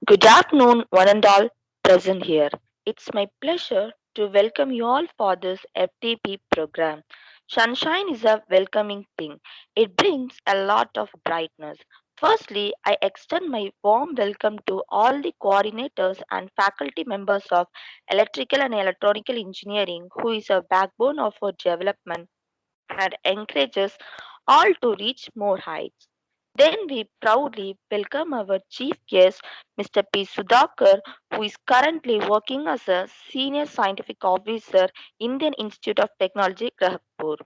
Good afternoon, one and all present here. It's my pleasure to welcome you all for this FTP program. Sunshine is a welcoming thing. It brings a lot of brightness. Firstly, I extend my warm welcome to all the coordinators and faculty members of Electrical and Electronical Engineering, who is a backbone of our development and encourages all to reach more heights. Then we proudly welcome our chief guest, Mr. P. Sudhakar, who is currently working as a senior scientific officer, Indian Institute of Technology, Grahampur.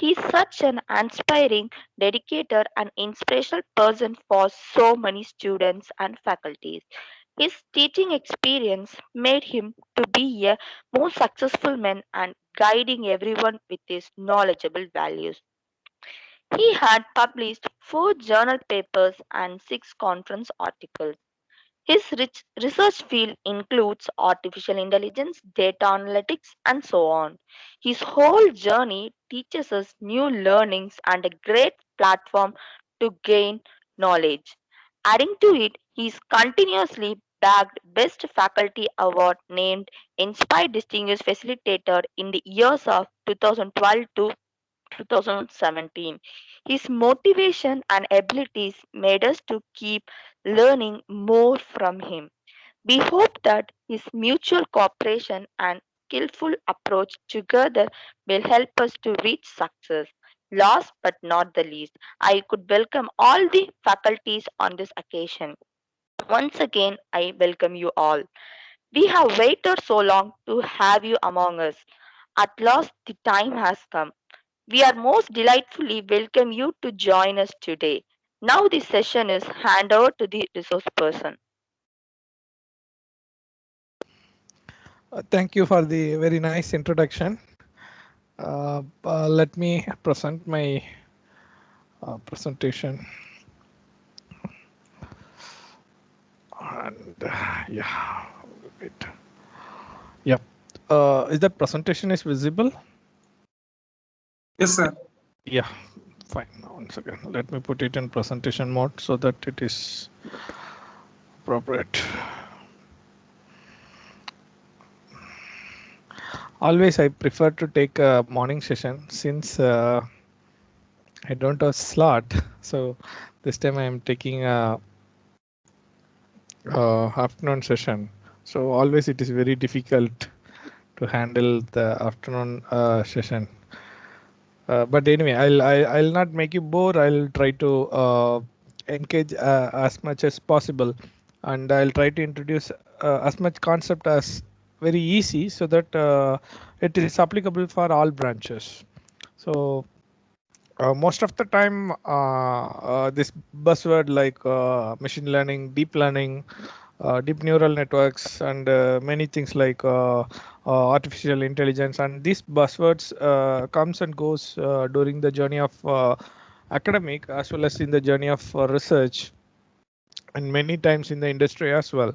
He is such an inspiring, dedicated, and inspirational person for so many students and faculties. His teaching experience made him to be a more successful man and guiding everyone with his knowledgeable values. He had published 4 journal papers and 6 conference articles. His rich research field includes artificial intelligence, data analytics, and so on. His whole journey teaches us new learnings and a great platform to gain knowledge. Adding to it, he is continuously bagged Best Faculty Award named Inspired Distinguished Facilitator in the years of 2012 to 2017. His motivation and abilities made us to keep learning more from him. We hope that his mutual cooperation and skillful approach together will help us to reach success. Last but not the least, I could welcome all the faculties on this occasion. Once again, I welcome you all. We have waited so long to have you among us. At last, the time has come. We are most delightfully welcome you to join us today. Now the session is hand over to the resource person. Thank you for the very nice introduction. Let me present my presentation. And yeah, wait. Yep. Is that presentation is visible? Yes, sir. Yeah, fine. Once again, let me put it in presentation mode so that it is appropriate. Always, I prefer to take a morning session since I don't have slot. So this time I am taking a afternoon session. So always it is very difficult to handle the afternoon session. But anyway, I'll not make you bore. I'll try to engage as much as possible, and I'll try to introduce as much concept as very easy so that it is applicable for all branches. So most of the time, this buzzword like machine learning, deep neural networks, and many things like artificial intelligence, and these buzzwords comes and goes during the journey of academic as well as in the journey of research, and many times in the industry as well.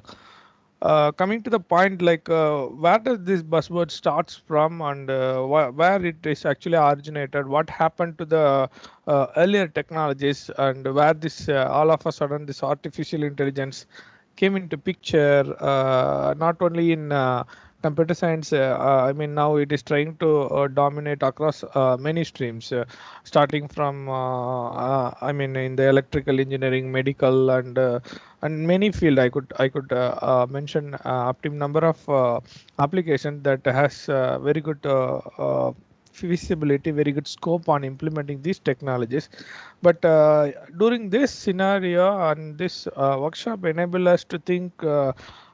Coming to the point, like where does this buzzword starts from, and where it is actually originated, what happened to the earlier technologies, and where this all of a sudden this artificial intelligence came into picture, not only in computer science. I mean, now it is trying to dominate across many streams, starting from I mean, in the electrical engineering, medical, and many field. I could mention up to number of application that has very good feasibility, very good scope on implementing these technologies. But during this scenario and this workshop enable us to think,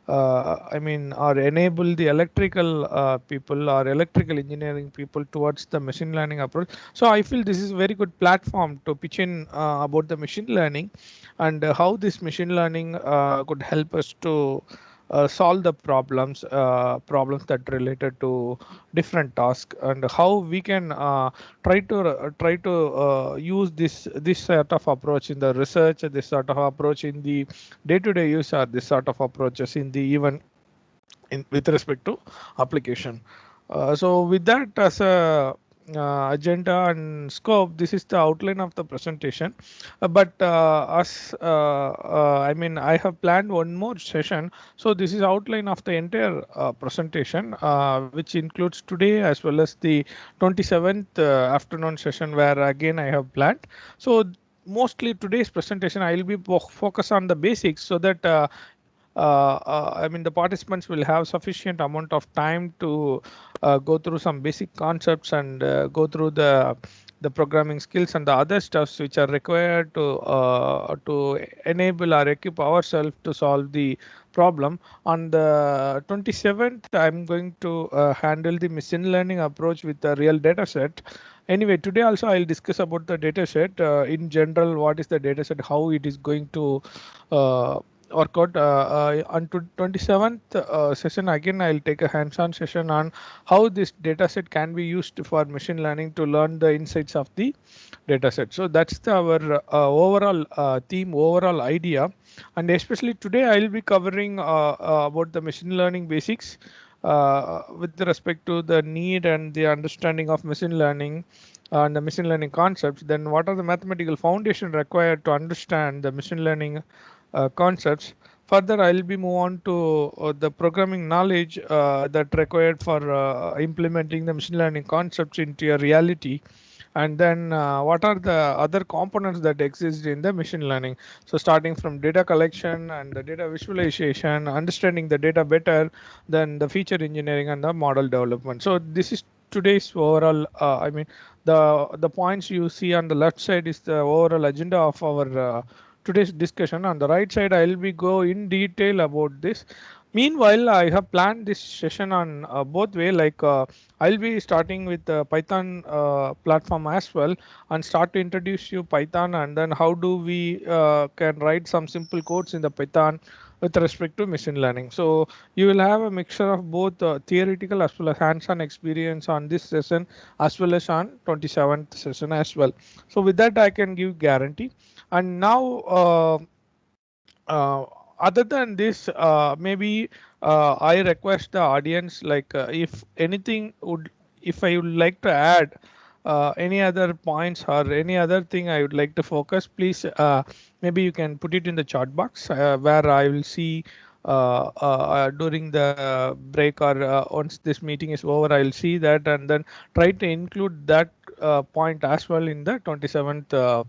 I mean, or enable the electrical people or electrical engineering people towards the machine learning approach. So I feel this is a very good platform to pitch in about the machine learning, and how this machine learning could help us to solve the problems that related to different tasks, and how we can try to use this sort of approach in the research, this sort of approach in the day-to-day use, or this sort of approaches in the even in with respect to application. So with that as a agenda and scope, this is the outline of the presentation. I mean, I have planned one more session. So this is outline of the entire presentation, which includes today as well as the 27th afternoon session, where again I have planned. So mostly today's presentation, I will be focus on the basics so that I mean, the participants will have sufficient amount of time to go through some basic concepts and go through the programming skills and the other stuffs which are required to enable or equip ourselves to solve the problem. On the 27th, I'm going to handle the machine learning approach with a real data set. Anyway, today also I'll discuss about the data set in general. What is the data set? How it is going to work out. On 27th session, again I'll take a hands-on session on how this data set can be used for machine learning to learn the insights of the data set. So that's our overall theme, overall idea. And especially today I'll be covering about the machine learning basics with respect to the need and the understanding of machine learning and the machine learning concepts. Then what are the mathematical foundation required to understand the machine learning concepts. Further, I'll be move on to the programming knowledge that required for implementing the machine learning concepts into a reality. And then what are the other components that exist in the machine learning? So starting from data collection and the data visualization, understanding the data better, then the feature engineering and the model development. So this is today's overall, I mean, the points you see on the left side is the overall agenda of our today's discussion. On the right side, I'll be go in detail about this. Meanwhile, I have planned this session on both way, like I'll be starting with the Python platform as well and start to introduce you Python, and then how do we can write some simple codes in the Python with respect to machine learning. So you will have a mixture of both theoretical as well as hands-on experience on this session as well as on 27th session as well. So with that, I can give guarantee. And now other than this, maybe I request the audience, like if anything would, if I would like to add any other points or any other thing I would like to focus, please maybe you can put it in the chat box where I will see during the break or once this meeting is over, I'll see that and then try to include that point as well in the 27th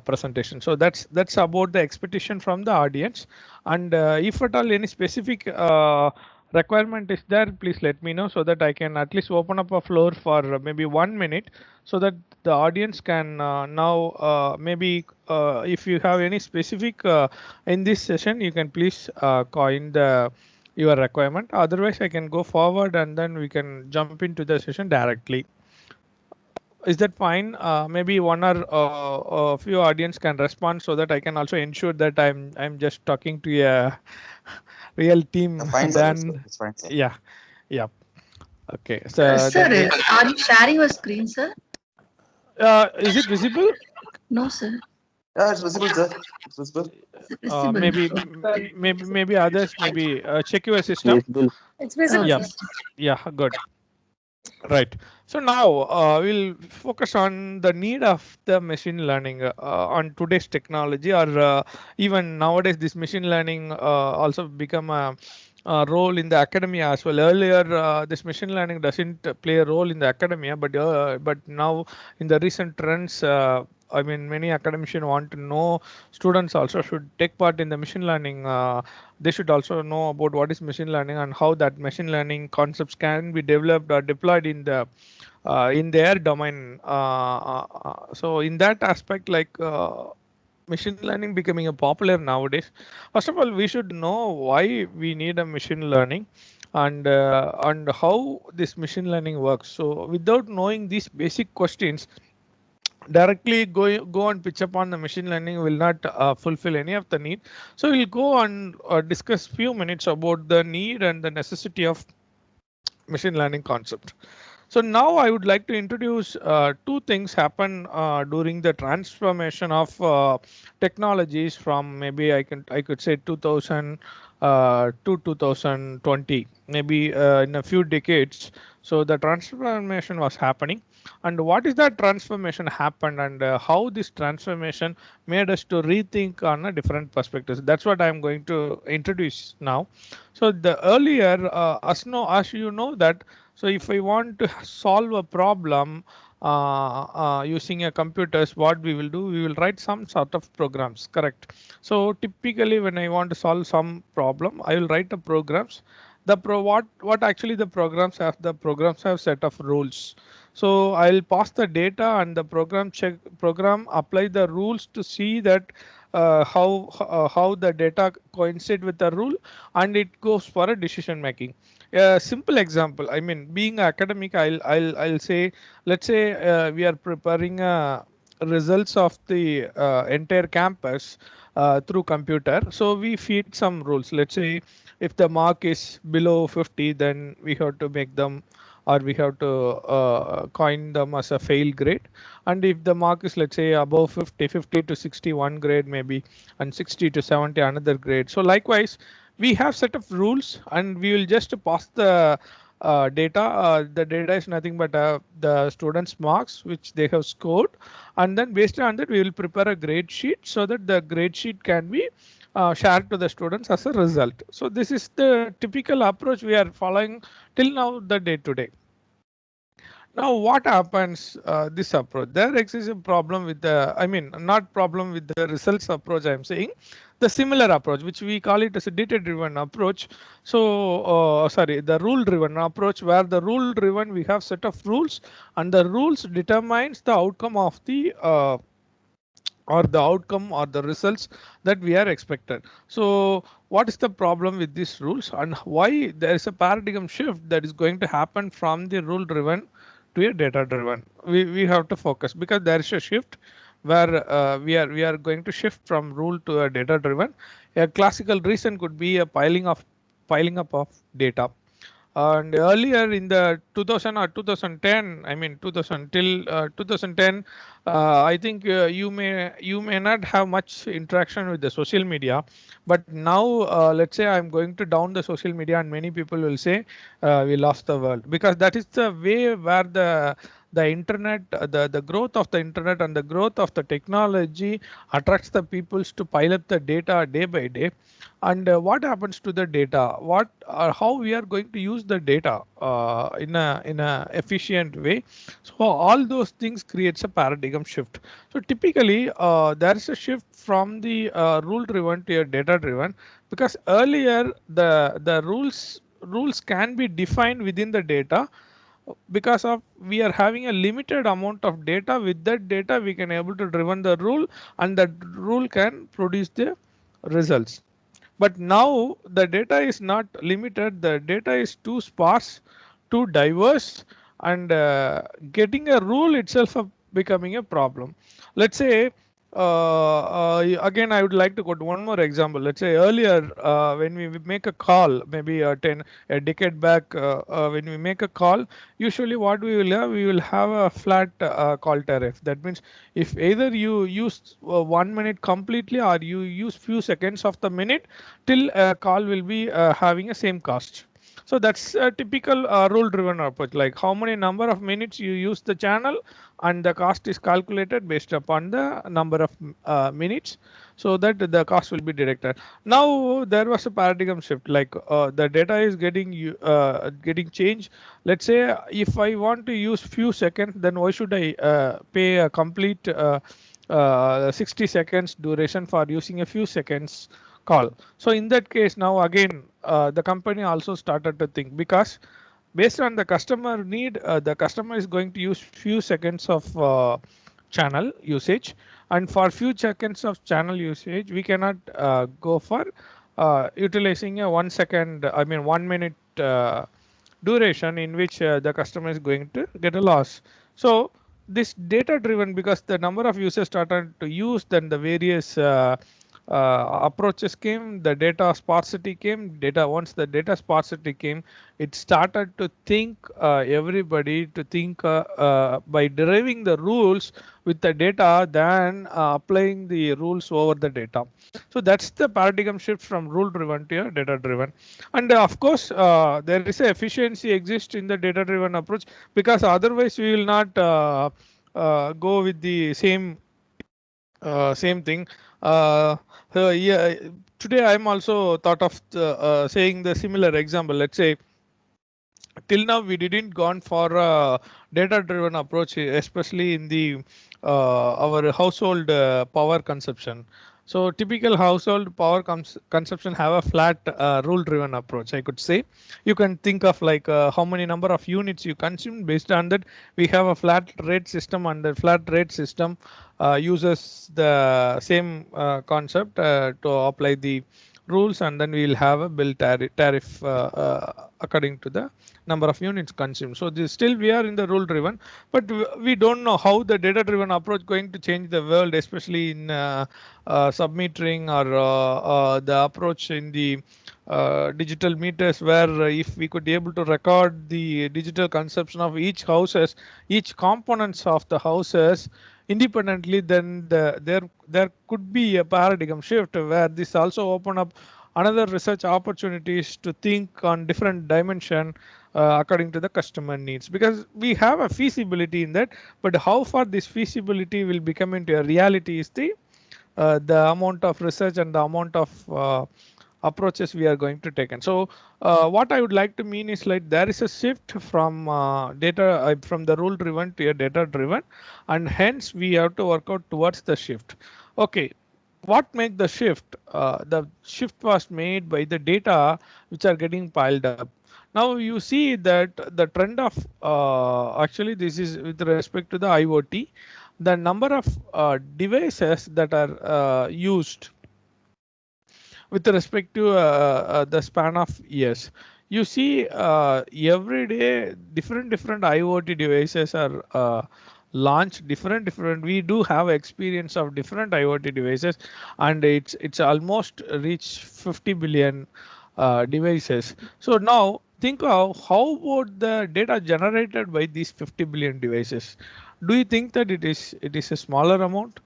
presentation. So that's about the expectation from the audience. And if at all any specific requirement is there, please let me know so that I can at least open up a floor for maybe 1 minute so that the audience can now maybe if you have any specific in this session, you can please coin the your requirement. Otherwise, I can go forward and then we can jump into the session directly. Is that fine? Maybe one or a few audience can respond so that I can also ensure that I'm just talking to a real team. Fine, sir. Then It's fine, sir. yeah. Okay. So Sir, are you sharing your screen, sir? is it visible? No, sir. Yeah, it's visible, sir. It's visible. Visible. Maybe others maybe check your system. It's visible. Yeah, good. Right. So now we'll focus on the need of the machine learning on today's technology, or even nowadays this machine learning also become a role in the academia as well. Earlier, this machine learning doesn't play a role in the academia, but now in the recent trends, I mean, many academicians want to know students also should take part in the machine learning. They should also know about what is machine learning and how that machine learning concepts can be developed or deployed in their domain. So in that aspect, like machine learning becoming a popular nowadays. First of all, we should know why we need a machine learning and how this machine learning works. So without knowing these basic questions, directly go and pitch upon the machine learning will not fulfill any of the need. So we'll go and discuss few minutes about the need and the necessity of machine learning concept. So now I would like to introduce two things happen during the transformation of technologies from maybe I could say 2000 to 2020, maybe in a few decades. So the transformation was happening, and what is that transformation happened, and how this transformation made us to rethink on a different perspectives. That's what I'm going to introduce now. So the earlier, as you know that, so if I want to solve a problem using a computers, what we will do, we will write some sort of programs, correct? So typically when I want to solve some problem, I will write the programs. What actually the programs have, the programs have set of rules. So I'll pass the data and the program apply the rules to see that how the data coincide with the rule, and it goes for a decision making. A simple example, I mean, being academic, I'll say, let's say we are preparing results of the entire campus through computer. So we feed some rules. Let's say if the mark is below 50, then we have to make them, or we have to coin them as a fail grade. And if the mark is, let's say, above 50, 50 to 61 grade maybe, and 60 to 70 another grade. So likewise, we have set of rules, and we will just pass the data. The data is nothing but the students' marks which they have scored, and then based on that we will prepare a grade sheet so that the grade sheet can be shared to the students as a result. So this is the typical approach we are following till now, the day to day. Now what happens, this approach, there exists a problem with the, I mean, not problem with the results approach, I'm saying the similar approach which we call it as a data driven approach. So sorry, the rule driven approach, where the rule driven we have set of rules, and the rules determines the outcome of the or the outcome or the results that we are expected. So what is the problem with these rules, and why there is a paradigm shift that is going to happen from the rule driven to a data driven? We have to focus, because there is a shift where we are going to shift from rule to a data driven. A classical reason could be a piling up of data. And earlier in the 2000 or 2010, I mean 2000 till 2010, I think you may not have much interaction with the social media, but now let's say I'm going to down the social media, and many people will say we lost the world, because that is the way where the internet, the growth of the internet and the growth of the technology attracts the peoples to pile up the data day by day. And what happens to the data, what or how we are going to use the data in a efficient way. So all those things creates a paradigm shift. So typically there is a shift from the rule driven to a data driven, because earlier the rules can be defined within the data, because of we are having a limited amount of data. With that data we can able to driven the rule, and that rule can produce the results. But now the data is not limited, the data is too sparse, too diverse, and getting a rule itself becoming a problem. Let's say again I would like to quote one more example. Let's say earlier when we make a call, maybe a decade back, when we make a call, usually what we will have a flat call tariff. That means if either you use 1 minute completely, or you use few seconds of the minute, till a call will be having a same cost. So that's a typical rule driven approach, like how many number of minutes you use the channel, and the cost is calculated based upon the number of minutes, so that the cost will be deducted. Now there was a paradigm shift, like the data is getting changed. Let's say if I want to use few seconds, then why should I pay a complete 60 seconds duration for using a few seconds call? So in that case, now again the company also started to think, because based on the customer need, the customer is going to use few seconds of channel usage, and for few seconds of channel usage we cannot go for utilizing a 1 second, I mean 1 minute duration, in which the customer is going to get a loss. So this data driven, because the number of users started to use, then the various approaches came, the data sparsity came. Once the data sparsity came, it started to think everybody to think by deriving the rules with the data than applying the rules over the data. So that's the paradigm shift from rule driven to a data driven. And of course, there is a efficiency exists in the data driven approach, because otherwise we will not go with the same thing. Yeah, today I'm also thought of saying the similar example. Let's say till now we didn't gone for a data driven approach, especially in the our household power consumption. So typical household power consumption have a flat rule driven approach, I could say. You can think of like how many number of units you consume. Based on that, we have a flat rate system, and the flat rate system uses the same concept to apply the rules, and then we will have a bill tariff according to the number of units consumed. So this still we are in the rule driven, but we don't know how the data driven approach going to change the world, especially in submetering or the approach in the digital meters, where if we could be able to record the digital consumption of each components of the houses independently, then there could be a paradigm shift where this also open up another research opportunities to think on different dimension according to the customer needs, because we have a feasibility in that, but how far this feasibility will become into a reality is the amount of research and the amount of approaches we are going to take. And so what I would like to mean is, like, there is a shift from from the rule driven to a data driven, and hence we have to work out towards the shift. Okay, what make the shift? The shift was made by the data which are getting piled up. Now you see that the trend of actually this is with respect to the IoT, the number of devices that are used with respect to the span of years. You see every day different IoT devices are launched, different. We do have experience of different IoT devices, and it's almost reached 50 billion devices. So now think of how about the data generated by these 50 billion devices. Do you think that it is a smaller amount?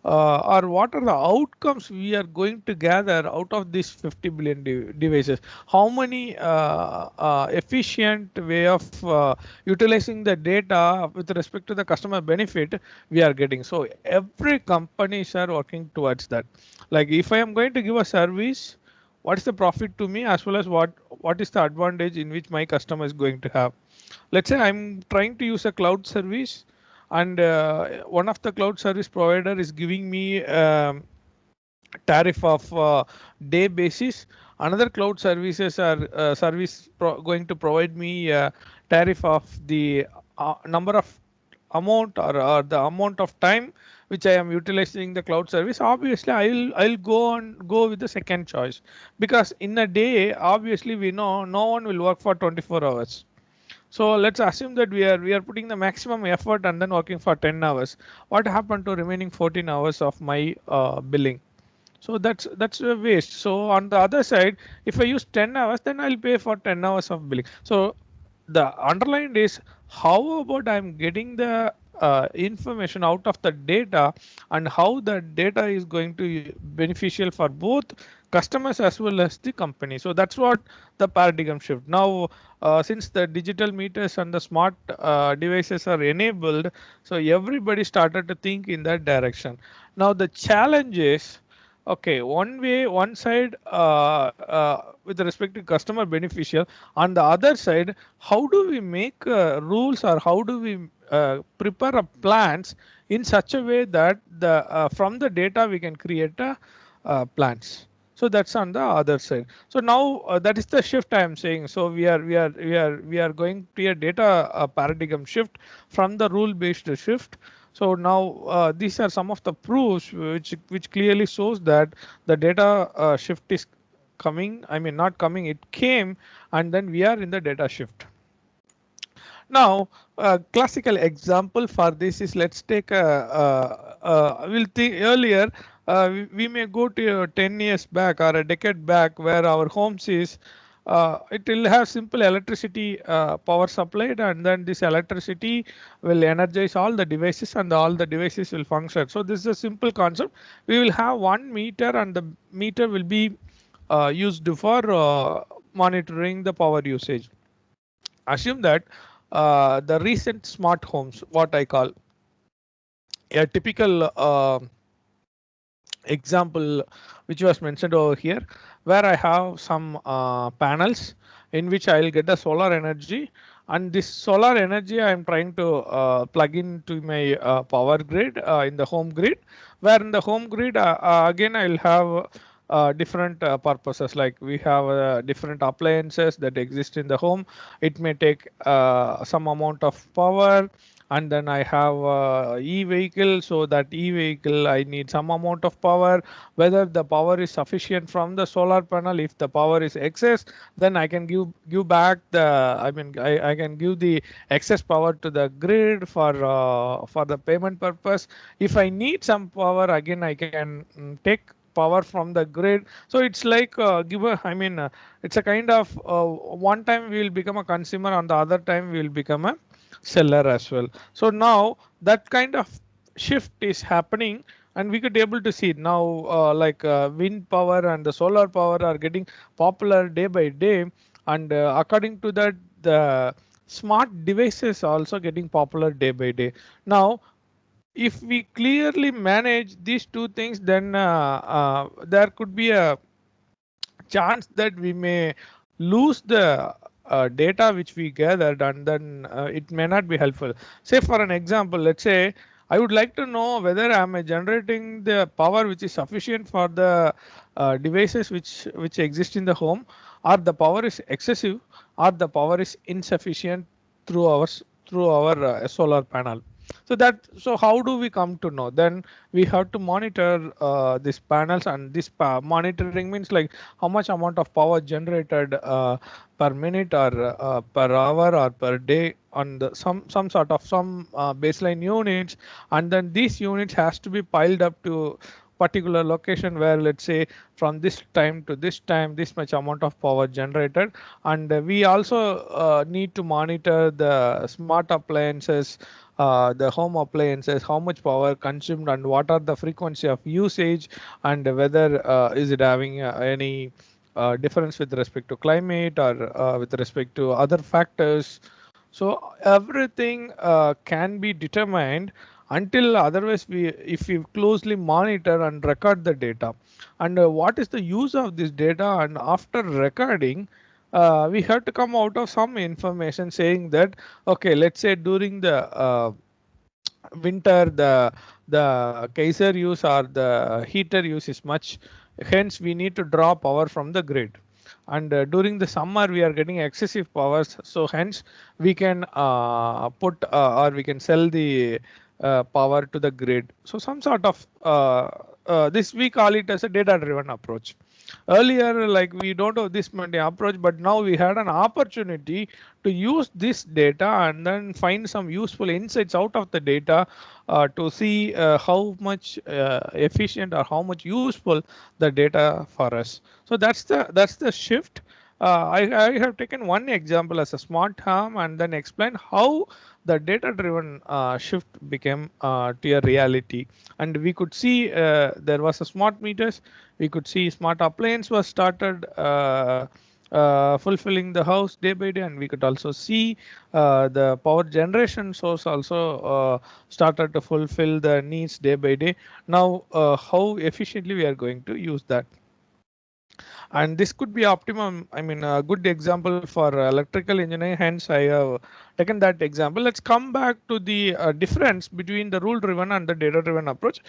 Or what are the outcomes we are going to gather out of these 50 billion devices? How many efficient way of utilizing the data with respect to the customer benefit we are getting? So every companies are working towards that. Like, if I am going to give a service, what is the profit to me, as well as what is the advantage in which my customer is going to have? Let's say I'm trying to use a cloud service, and one of the cloud service provider is giving me tariff of day basis. Another cloud services are going to provide me tariff of the number of amount, or the amount of time which I am utilizing the cloud service. Obviously I'll go with the second choice, because in a day, obviously we know no one will work for 24 hours. So let's assume that we are putting the maximum effort and then working for 10 hours. What happened to remaining 14 hours of my billing? So that's a waste. So on the other side, if I use 10 hours, then I'll pay for 10 hours of billing. So the underlined is, how about I'm getting the information out of the data, and how the data is going to be beneficial for both customers as well as the company. So that's what the paradigm shift. Now, since the digital meters and the smart devices are enabled, so everybody started to think in that direction. Now the challenge is, okay, one side with respect to customer beneficial. On the other side, how do we make rules, or how do we prepare a plans in such a way that the from the data we can create plans? So that's on the other side. So now that is the shift I am saying. So we are going to a data paradigm shift from the rule based shift. So now these are some of the proofs which clearly shows that the data shift is coming. I mean, not coming, it came, and then we are in the data shift. Now, a classical example for this is, let's take we'll think earlier we may go to 10 years back or a decade back where our homes is it will have simple electricity power supplied, and then this electricity will energize all the devices and all the devices will function. So this is a simple concept. We will have one meter, and the meter will be used for monitoring the power usage. Assume that the recent smart homes, what I call a typical example which was mentioned over here, where I have some panels in which I'll get the solar energy, and this solar energy I am trying to plug into my power grid in the home grid, where in the home grid again I'll have different purposes, like we have different appliances that exist in the home. It may take some amount of power, and then I have e-vehicle, so that e-vehicle I need some amount of power. Whether the power is sufficient from the solar panel, if the power is excess, then I can give back the, I can give the excess power to the grid for the payment purpose. If I need some power, again I can take power from the grid. So it's like give a, it's a kind of one time we will become a consumer, on the other time we will become a seller as well. So now that kind of shift is happening, and we could able to see now wind power and the solar power are getting popular day by day, and according to that, the smart devices are also getting popular day by day. Now if we clearly manage these two things, then there could be a chance that we may lose the data which we gathered, and then it may not be helpful. Say for an example, let's say I would like to know whether am I generating the power which is sufficient for the devices which exist in the home, or the power is excessive, or the power is insufficient through our solar panel. So how do we come to know? Then we have to monitor these panels, and this monitoring means like how much amount of power generated per minute or per hour or per day on the some sort of some baseline units, and then these units has to be piled up to particular location where, let's say, from this time to this time this much amount of power generated. And we also need to monitor the smart appliances, the home appliances, how much power consumed and what are the frequency of usage, and whether is it having any difference with respect to climate or with respect to other factors. So everything can be determined, until otherwise if we closely monitor and record the data, and what is the use of this data, and after recording we have to come out of some information saying that, okay, let's say during the winter the Kaiser use or the heater use is much, hence we need to draw power from the grid. And during the summer we are getting excessive powers, so hence we can put or we can sell the power to the grid. So some sort of this we call it as a data driven approach. Earlier, like, we don't have this many approach, but now we had an opportunity to use this data and then find some useful insights out of the data to see how much efficient or how much useful the data for us. So that's the shift. I have taken one example as a smart home and then explain how the data driven shift became to a reality. And we could see there was a smart meters, we could see smart appliance was started fulfilling the house day by day, and we could also see the power generation source also started to fulfill the needs day by day. Now how efficiently we are going to use that, and this could be optimum, a good example for electrical engineering, hence I have taken that example. Let's come back to the difference between the rule driven and the data driven approach.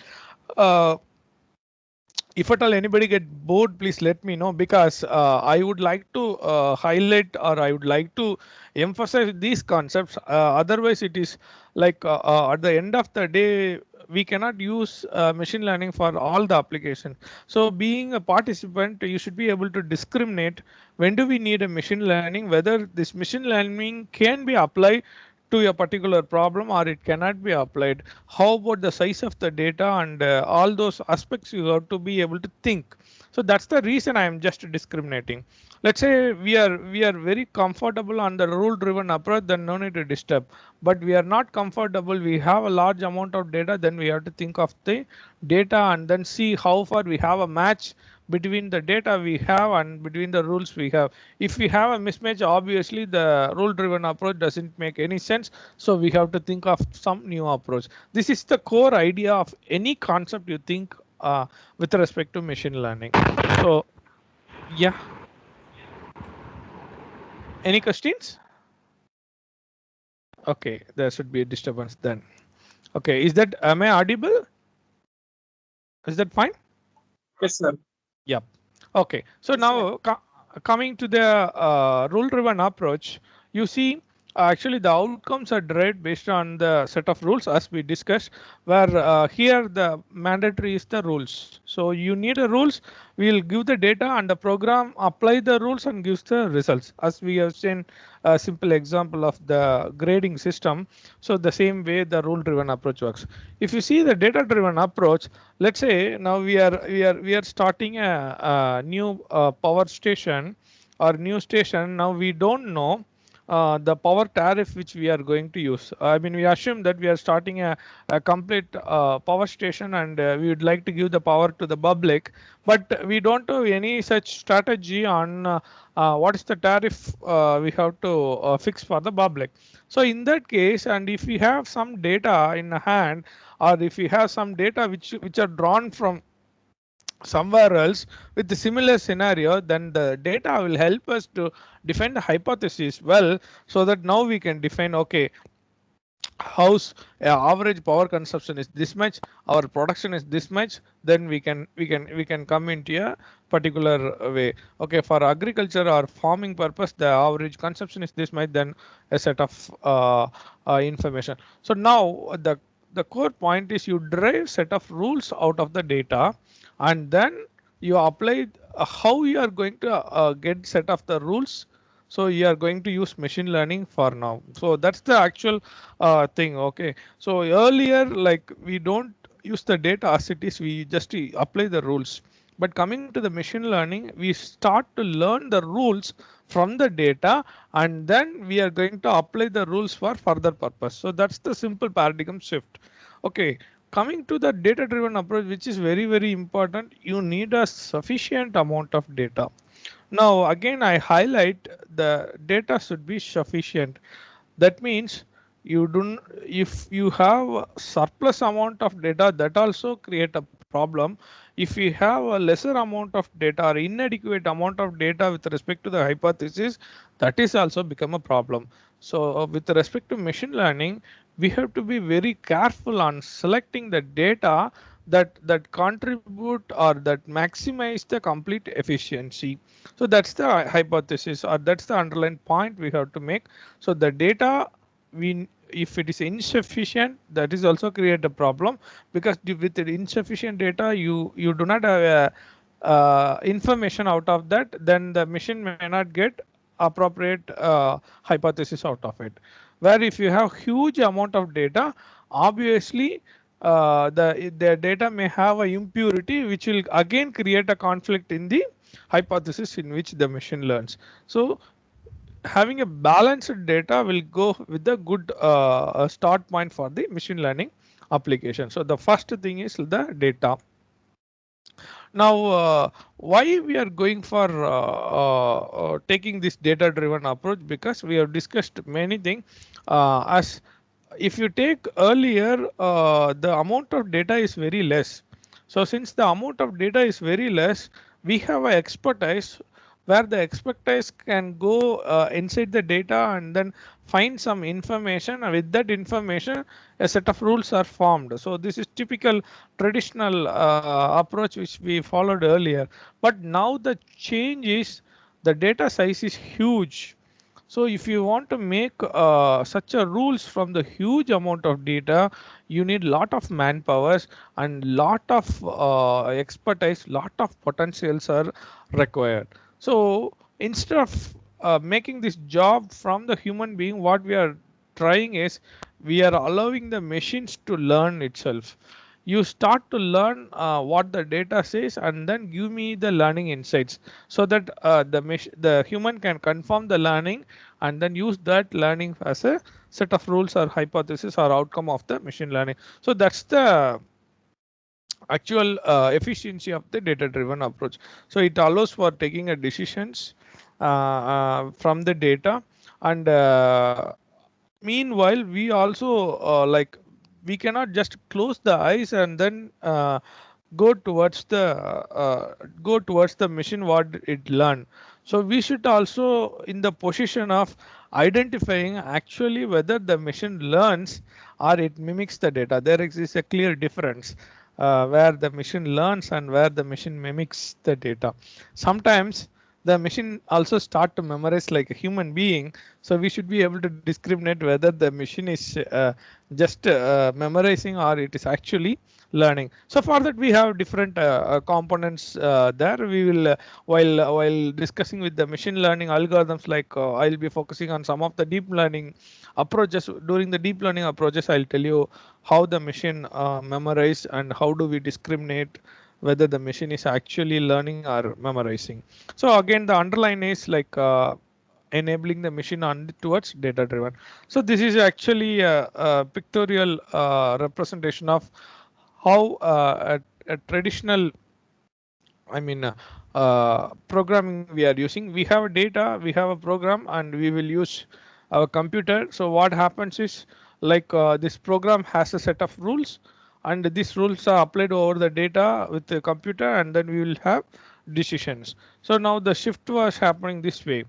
If at all anybody get bored, please let me know, because I would like to highlight, or I would like to emphasize these concepts. Otherwise it is like at the end of the day we cannot use machine learning for all the applications. So being a participant, you should be able to discriminate when do we need a machine learning, whether this machine learning can be applied to a particular problem or it cannot be applied. How about the size of the data and all those aspects you have to be able to think. So that's the reason I am just discriminating. Let's say we are very comfortable on the rule driven approach, then no need to disturb. But we are not comfortable, we have a large amount of data, then we have to think of the data and then see how far we have a match between the data we have and between the rules we have. If we have a mismatch, obviously the rule driven approach doesn't make any sense, so we have to think of some new approach. This is the core idea of any concept you think with respect to machine learning. So yeah, any questions? Okay, there should be a disturbance then. Okay, is that, am I audible? Is that fine? Yes, sir. Yep. Okay, so now coming to the rule driven approach, you see actually the outcomes are derived based on the set of rules as we discussed, where here the mandatory is the rules. So you need a rules, we'll give the data and the program apply the rules and gives the results, as we have seen a simple example of the grading system. So the same way the rule driven approach works. If you see the data driven approach, let's say now we are starting a new power station or new station. Now we don't know the power tariff which we are going to use. I mean, we assume that we are starting a complete power station and we would like to give the power to the public, but we don't have any such strategy on what is the tariff we have to fix for the public. So in that case, and if we have some data in hand, or if we have some data which are drawn from somewhere else with the similar scenario, then the data will help us to define the hypothesis well, so that now we can define, okay, house average power consumption is this much, our production is this much, then we can come into a particular way. Okay, for agriculture or farming purpose, the average consumption is this much, then a set of information. So now the core point is you derive set of rules out of the data, and then you apply how you are going to get set of the rules. So you are going to use machine learning for now. So that's the actual thing. Okay, so earlier, like, we don't use the data as it is, we just apply the rules. But coming to the machine learning, we start to learn the rules from the data, and then we are going to apply the rules for further purpose. So that's the simple paradigm shift. Okay, coming to the data driven approach, which is very, very important, you need a sufficient amount of data. Now again, I highlight the data should be sufficient. That means you don't, if you have surplus amount of data, that also create a problem. If you have a lesser amount of data or inadequate amount of data with respect to the hypothesis, that is also become a problem. So with respect to machine learning, we have to be very careful on selecting the data that contribute or that maximize the complete efficiency. So that's the hypothesis, or that's the underlying point we have to make. So the data, if it is insufficient, that is also create a problem, because with the insufficient data, you do not have information out of that, then the machine may not get appropriate hypothesis out of it. Where if you have huge amount of data, obviously the data may have a impurity, which will again create a conflict in the hypothesis in which the machine learns. So having a balanced data will go with a good start point for the machine learning application. So the first thing is the data. Now, why we are going for taking this data driven approach? Because we have discussed many things. As if you take earlier, the amount of data is very less. So since the amount of data is very less, we have a expertise where the expertise can go inside the data and then find some information, and with that information a set of rules are formed. So this is typical traditional approach which we followed earlier, but now the change is the data size is huge. So if you want to make such a rules from the huge amount of data, you need lot of manpowers and lot of expertise, lot of potentials are required. So instead of making this job from the human being, what we are trying is we are allowing the machines to learn itself. You start to learn what the data says and then give me the learning insights, so that the human can confirm the learning and then use that learning as a set of rules or hypothesis or outcome of the machine learning. So that's the actual efficiency of the data driven approach. So it allows for taking a decisions from the data, and meanwhile we also we cannot just close the eyes and then go towards the machine what it learned. So we should also in the position of identifying actually whether the machine learns or it mimics the data. There exists a clear difference where the machine learns and where the machine mimics the data. Sometimes the machine also start to memorize like a human being, so we should be able to discriminate whether the machine is just memorizing or it is actually learning. So for that we have different components there. We will while discussing with the machine learning algorithms, like I'll be focusing on some of the deep learning approaches. During the deep learning approaches, I'll tell you how the machine memorize and how do we discriminate whether the machine is actually learning or memorizing. So again, the underline is like enabling the machine on towards data driven. So this is actually a pictorial representation of how a traditional, I mean, programming we are using. We have data, we have a program, and we will use our computer. So what happens is like this program has a set of rules, and these rules are applied over the data with the computer, and then we will have decisions. So now the shift was happening this way,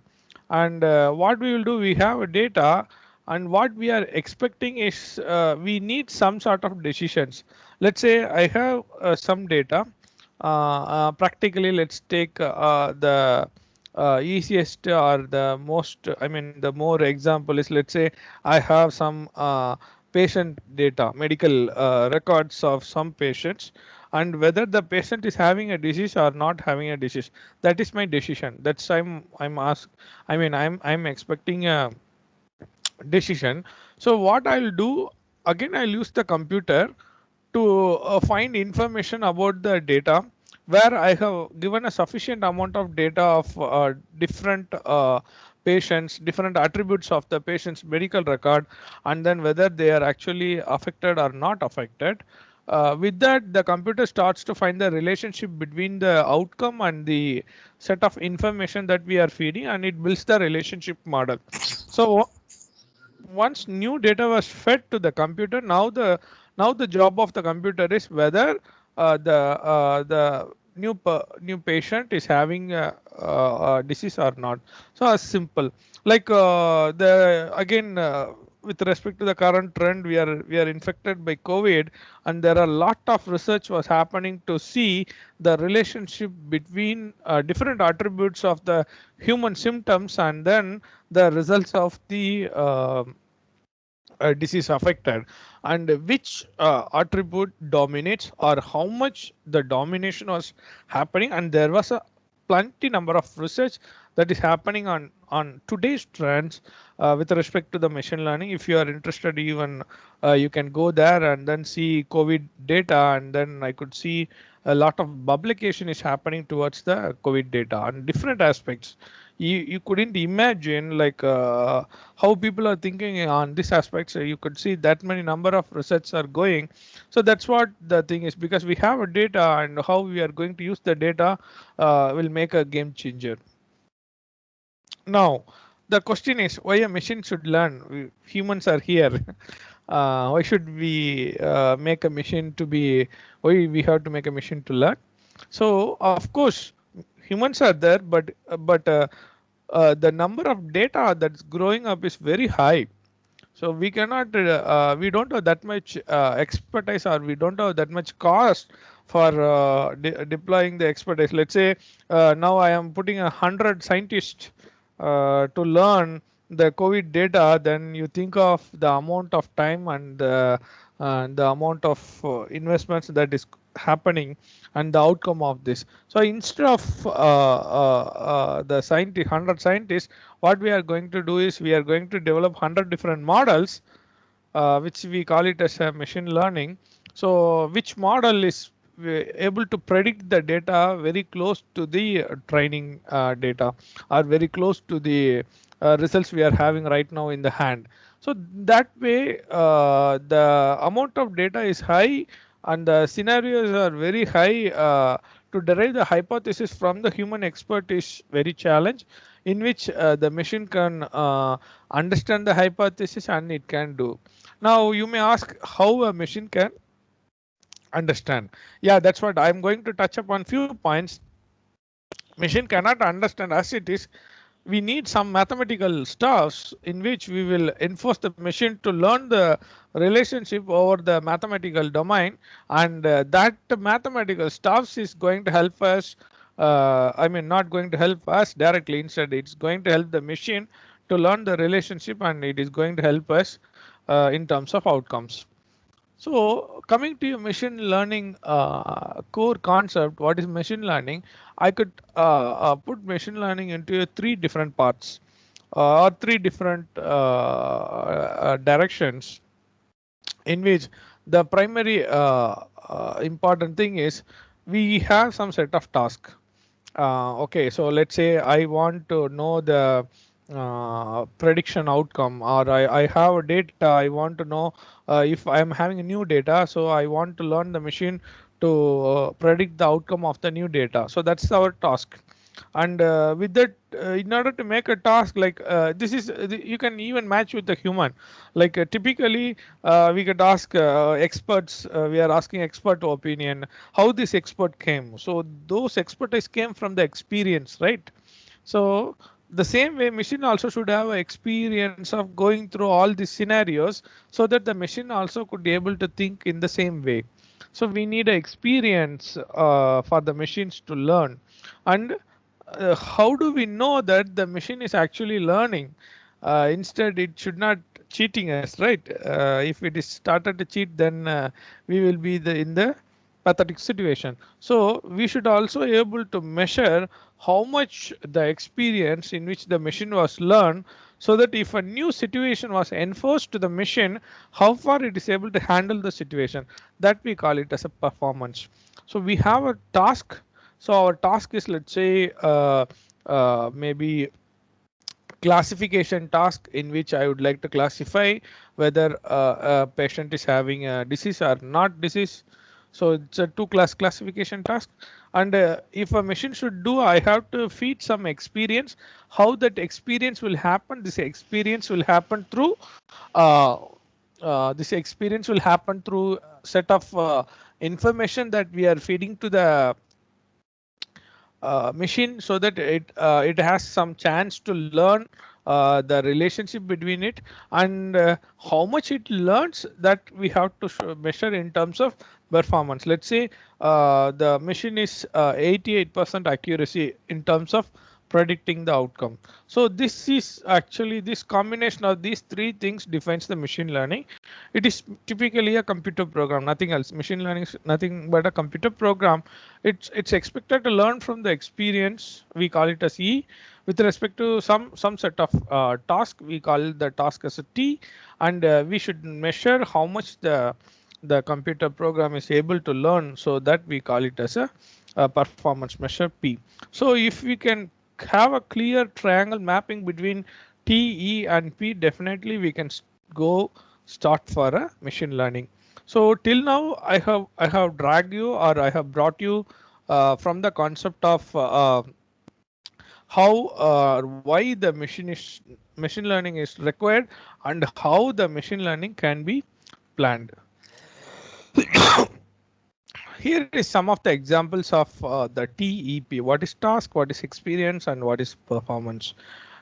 and what we will do, we have a data, and what we are expecting is we need some sort of decisions. Let's say I have some data. Practically, let's take the easiest or the most, I mean the more example is, let's say I have some patient data, medical records of some patients, and whether the patient is having a disease or not having a disease, that is my decision. That's I'm asked, I mean I'm expecting a decision. So what I'll do, again I'll use the computer to find information about the data, where I have given a sufficient amount of data of different patients, different attributes of the patient's medical record, and then whether they are actually affected or not affected. With that, the computer starts to find the relationship between the outcome and the set of information that we are feeding, and it builds the relationship model. So once new data was fed to the computer, now the job of the computer is whether the new patient is having a disease or not. So as simple, like the again with respect to the current trend, we are infected by COVID, and there are a lot of research was happening to see the relationship between different attributes of the human symptoms and then the results of the disease affected, and which attribute dominates or how much the domination was happening. And there was a plenty number of research that is happening on today's trends with respect to the machine learning. If you are interested, even you can go there and then see COVID data, and then I could see a lot of publication is happening towards the COVID data on different aspects. You couldn't imagine like how people are thinking on this aspect. So you could see that many number of research are going. So that's what the thing is, because we have a data, and how we are going to use the data will make a game changer. Now the question is why a machine should learn. Humans are here. Why should we make a machine to be, why we have to make a machine to learn? So of course humans are there, but the number of data that's growing up is very high. So we cannot, we don't have that much expertise, or we don't have that much cost for deploying the expertise. Let's say now I am putting 100 scientists to learn the COVID data, then you think of the amount of time and the amount of investments that is happening and the outcome of this. So instead of the 100 scientists, what we are going to do is we are going to develop 100 different models, which we call it as a machine learning. So which model is able to predict the data very close to the training data, or very close to the results we are having right now in the hand. So that way the amount of data is high and the scenarios are very high. To derive the hypothesis from the human expert is very challenge, in which the machine can understand the hypothesis and it can do. Now you may ask how a machine can understand. Yeah, that's what I'm going to touch upon few points. Machine cannot understand as it is. We need some mathematical stuffs in which we will enforce the machine to learn the relationship over the mathematical domain, and that mathematical stuffs is going to help us. I mean, not going to help us directly. Instead, it's going to help the machine to learn the relationship, and it is going to help us in terms of outcomes. So coming to your machine learning core concept, what is machine learning? I could put machine learning into three different parts, or three different directions, in which the primary important thing is we have some set of tasks. Okay, so let's say I want to know the prediction outcome, or I have data. I want to know if I am having a new data, so I want to learn the machine to predict the outcome of the new data. So that's our task. And with that, in order to make a task like this is, you can even match with the human. Like typically, we could ask experts. We are asking expert opinion how this expert came. So those expertise came from the experience, right? So the same way machine also should have an experience of going through all these scenarios, so that the machine also could be able to think in the same way. So we need an experience for the machines to learn. And how do we know that the machine is actually learning? Instead, it should not cheating us, right? If it is started to cheat, then we will be in the pathetic situation. So we should also able to measure how much the experience in which the machine was learned, so that if a new situation was enforced to the machine, how far it is able to handle the situation. That we call it as a performance. So we have a task. So our task is, let's say, maybe classification task, in which I would like to classify whether a patient is having a disease or not disease. So it's a two-class classification task. And if a machine should do, I have to feed some experience. How that experience will happen? This experience will happen through set of information that we are feeding to the machine, so that it has some chance to learn the relationship between it, and how much it learns, that we have to measure in terms of performance. Let's say the machine is 88% accuracy in terms of predicting the outcome. So this is actually, this combination of these three things defines the machine learning. It is typically a computer program, nothing else. Machine learning is nothing but a computer program. It's expected to learn from the experience. We call it as E. With respect to some set of task, we call the task as a T, and we should measure how much the computer program is able to learn, so that we call it as a performance measure P. So if we can have a clear triangle mapping between T, E, and P, definitely we can go start for a machine learning. So till now I have dragged you, or I have brought you from the concept of how why the machine learning is required, and how the machine learning can be planned. Here is some of the examples of the TEP. What is task, what is experience, and what is performance.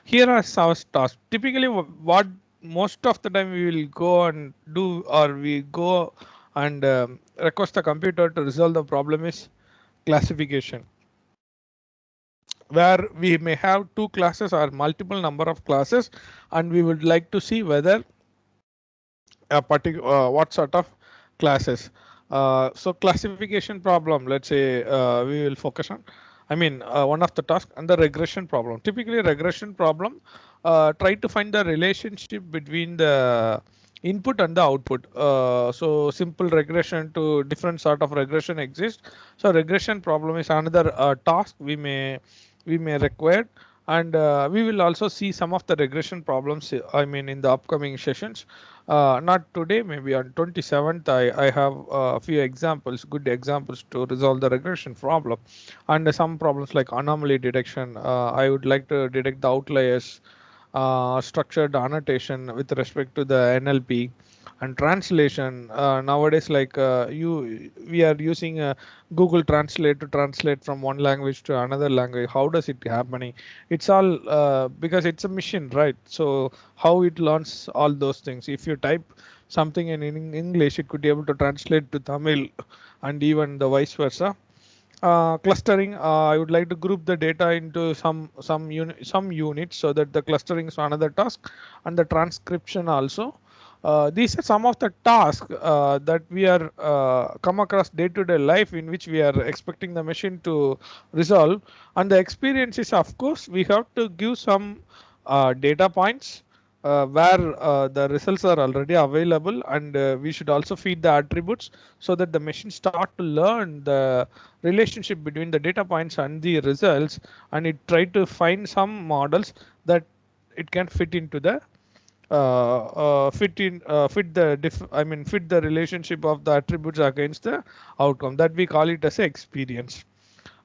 Here are some tasks. Typically, what most of the time we will go and do, or we go and request the computer to resolve the problem, is classification, where we may have two classes or multiple number of classes, and we would like to see whether a particular what sort of classes. So classification problem, let's say we will focus on, one of the tasks and the regression problem. Typically regression problem, try to find the relationship between the input and the output. So simple regression to different sort of regression exists. So regression problem is another task we may require, and we will also see some of the regression problems in the upcoming sessions. Not today, maybe on 27th I have a few examples, good examples to resolve the regression problem, and some problems like anomaly detection. I would like to detect the outliers, structured annotation with respect to the NLP, and translation. Nowadays, like we are using Google Translate to translate from one language to another language. How does it happening? It's all because it's a machine, right? So how it learns all those things. If you type something in English, it could be able to translate to Tamil, and even the vice versa. Clustering, I would like to group the data into some units, so that the clustering is another task, and the transcription also. These are some of the tasks that we are come across day-to-day life, in which we are expecting the machine to resolve. And the experience is, of course, we have to give some data points where the results are already available, and we should also feed the attributes, so that the machine start to learn the relationship between the data points and the results, and it try to find some models that it can fit into the fit the relationship of the attributes against the outcome. That we call it as a experience.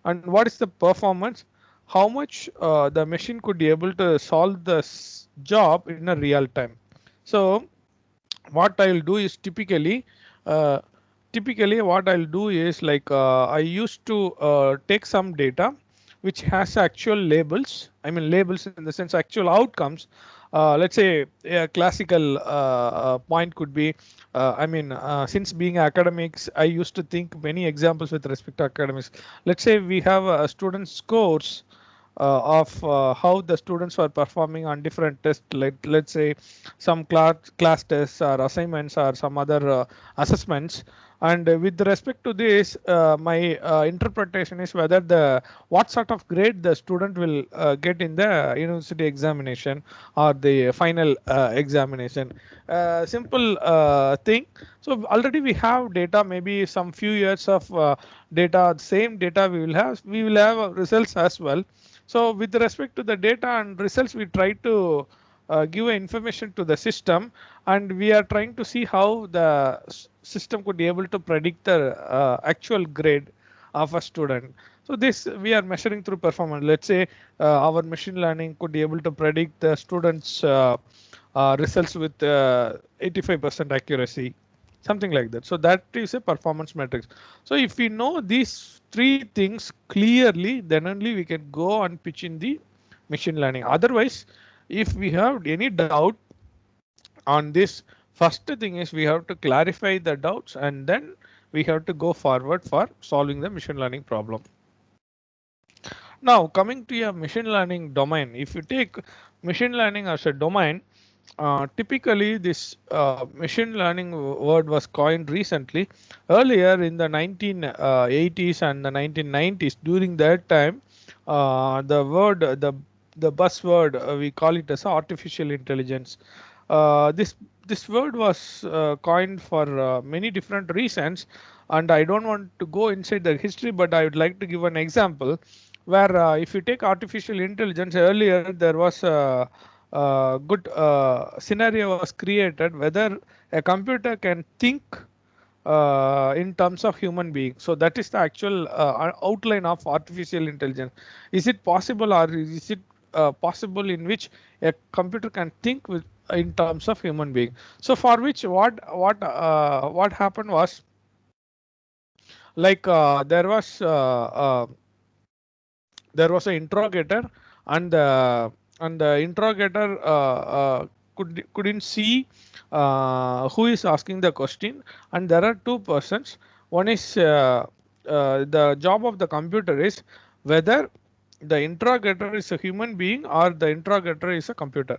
And what is the performance? How much the machine could be able to solve the job in a real time. So what I'll do is uh, typically what I'll do is, like I used to take some data which has actual labels. Labels in the sense actual outcomes. Let's say a classical point could be, since being academics, I used to think many examples with respect to academics. Let's say we have student scores of how the students are performing on different tests, like let's say some class tests or assignments or some other assessments. And with respect to this, my interpretation is whether the what sort of grade the student will get in the university examination or the final examination. Simple thing. So already we have data, maybe some few years of data, same data we will have results as well. So with respect to the data and results, we try to give information to the system, and we are trying to see how the system could be able to predict the actual grade of a student. So this we are measuring through performance. Let's say our machine learning could be able to predict the students' results with 85% accuracy, something like that. So that is a performance matrix. So if we know these three things clearly, then only we can go and pitch in the machine learning. Otherwise, if we have any doubt on this, first thing is we have to clarify the doubts, and then we have to go forward for solving the machine learning problem. Now coming to a machine learning domain, if you take machine learning as a domain, typically this machine learning word was coined recently. Earlier in the 1980s and the 1990s, during that time, the buzzword, we call it as artificial intelligence. This word was coined for many different reasons, and I don't want to go inside the history, but I would like to give an example where if you take artificial intelligence, earlier there was a good scenario was created whether a computer can think in terms of human being. So that is the actual outline of artificial intelligence. Is it possible, or is it possible in which a computer can think with in terms of human being? So for which what happened was, like there was an interrogator, and the interrogator couldn't see who is asking the question, and there are two persons. One is the job of the computer is whether the interrogator is a human being or the interrogator is a computer.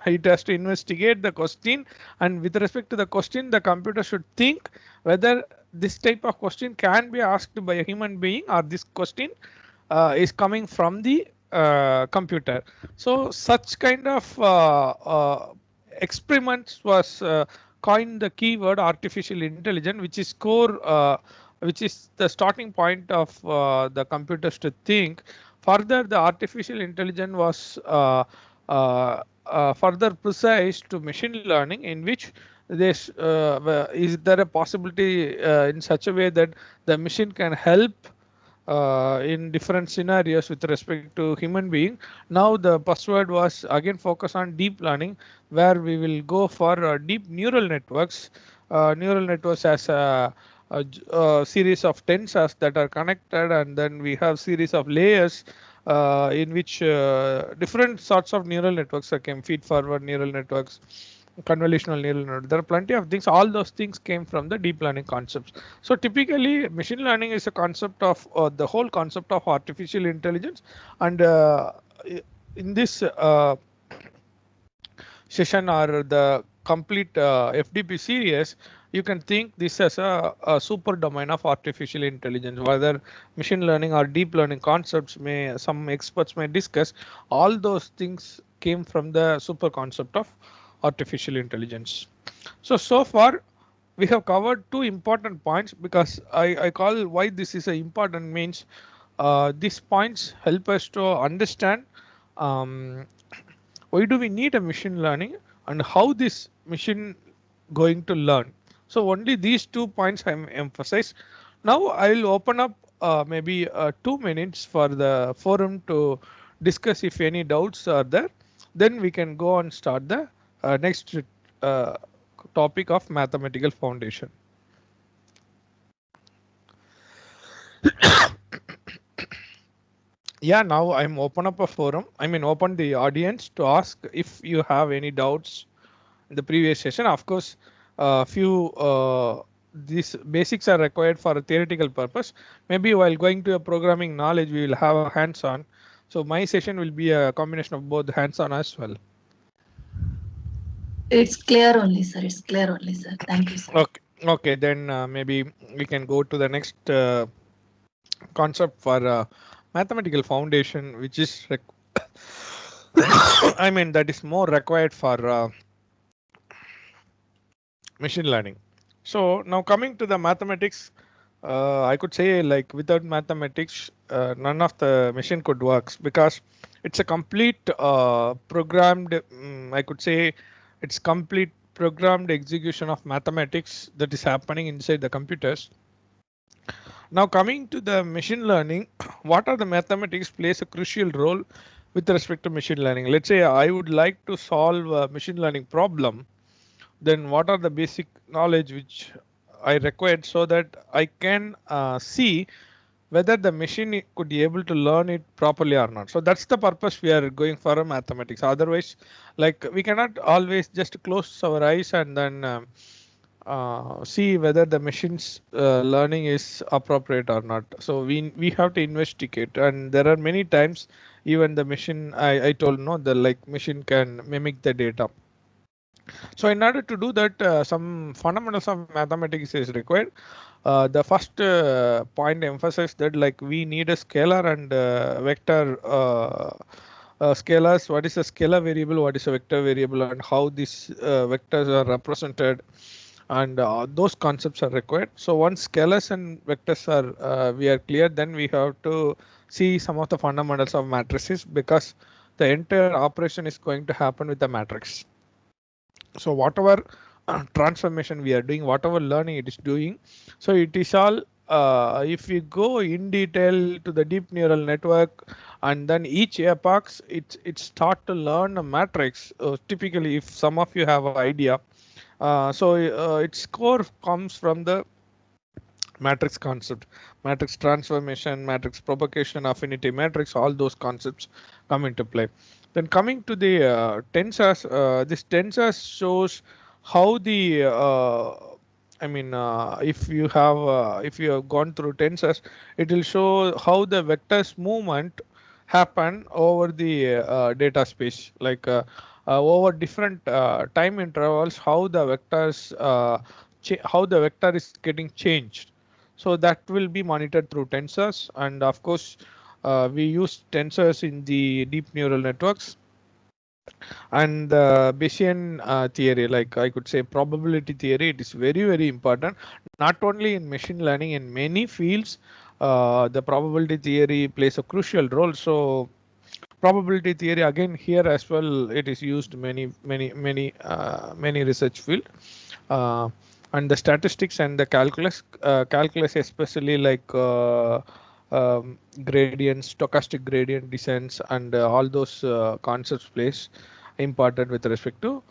it has to investigate the question, and with respect to the question, the computer should think whether this type of question can be asked by a human being, or this question is coming from the computer. So such kind of experiments was coined the keyword artificial intelligence, which is core, which is the starting point of the computers to think. Further, the artificial intelligence was further precise to machine learning, in which this is there a possibility in such a way that the machine can help in different scenarios with respect to human being. Now the buzzword was again focus on deep learning, where we will go for deep neural networks. Neural networks as a series of tensors that are connected, and then we have series of layers in which different sorts of neural networks can feed forward neural networks, convolutional neural network. There are plenty of things. All those things came from the deep learning concepts. So typically, machine learning is a concept of the whole concept of artificial intelligence. And in this session, or the complete FDP series, you can think this as a super domain of artificial intelligence. Whether machine learning or deep learning concepts, some experts may discuss, all those things came from the super concept of artificial intelligence. So far we have covered two important points, because I call why this is a important means these points help us to understand why do we need a machine learning and how this machine going to learn. So only these 2 points I emphasize. Now I will open up maybe 2 minutes for the forum to discuss if any doubts are there. Then we can go and start the next topic of mathematical foundation. Yeah, now I'm open up a forum. I mean, open the audience to ask if you have any doubts in the previous session. Of course, few these basics are required for a theoretical purpose. Maybe while going to a programming knowledge, we will have a hands-on. So my session will be a combination of both hands-on as well. It's clear only, sir. It's clear only, sir. Thank you, sir. Okay. Then maybe we can go to the next concept for mathematical foundation, which is I mean, that is more required for machine learning. So now coming to the mathematics, I could say, like, without mathematics, none of the machine could works, because it's a complete programmed, I could say it's complete programmed execution of mathematics that is happening inside the computers. Now coming to the machine learning, what are the mathematics plays a crucial role with respect to machine learning. Let's say I would like to solve a machine learning problem, then what are the basic knowledge which I required so that I can see whether the machine could be able to learn it properly or not. So that's the purpose we are going for a mathematics. Otherwise, like, we cannot always just close our eyes and then see whether the machine's learning is appropriate or not. So we have to investigate, and there are many times even the machine, I told no, the like machine can mimic the data. So in order to do that, some fundamentals of mathematics is required. The first point emphasized that, like, we need a scalar and vector scalars. What is a scalar variable, what is a vector variable, and how these vectors are represented, and those concepts are required. So once scalars and vectors are we are clear, then we have to see some of the fundamentals of matrices, because the entire operation is going to happen with the matrix. So whatever transformation we are doing, whatever learning it is doing, so it is all if we go in detail to the deep neural network, and then each epochs it start to learn a matrix. Typically, if some of you have an idea, its core comes from the matrix concept, matrix transformation, matrix propagation, affinity matrix, all those concepts come into play. Then coming to the tensors, this tensors shows how the if you have gone through tensors, it will show how the vectors movement happen over the data space. Like over different time intervals how the vectors how the vector is getting changed. So that will be monitored through tensors, and of course we use tensors in the deep neural networks. And the Bayesian theory, like I could say probability theory, it is very important, not only in machine learning, in many fields the probability theory plays a crucial role. So probability theory again here as well, it is used many research field, uh, and the statistics and the calculus especially, like gradients, stochastic gradient descents, and all those concepts plays important with respect to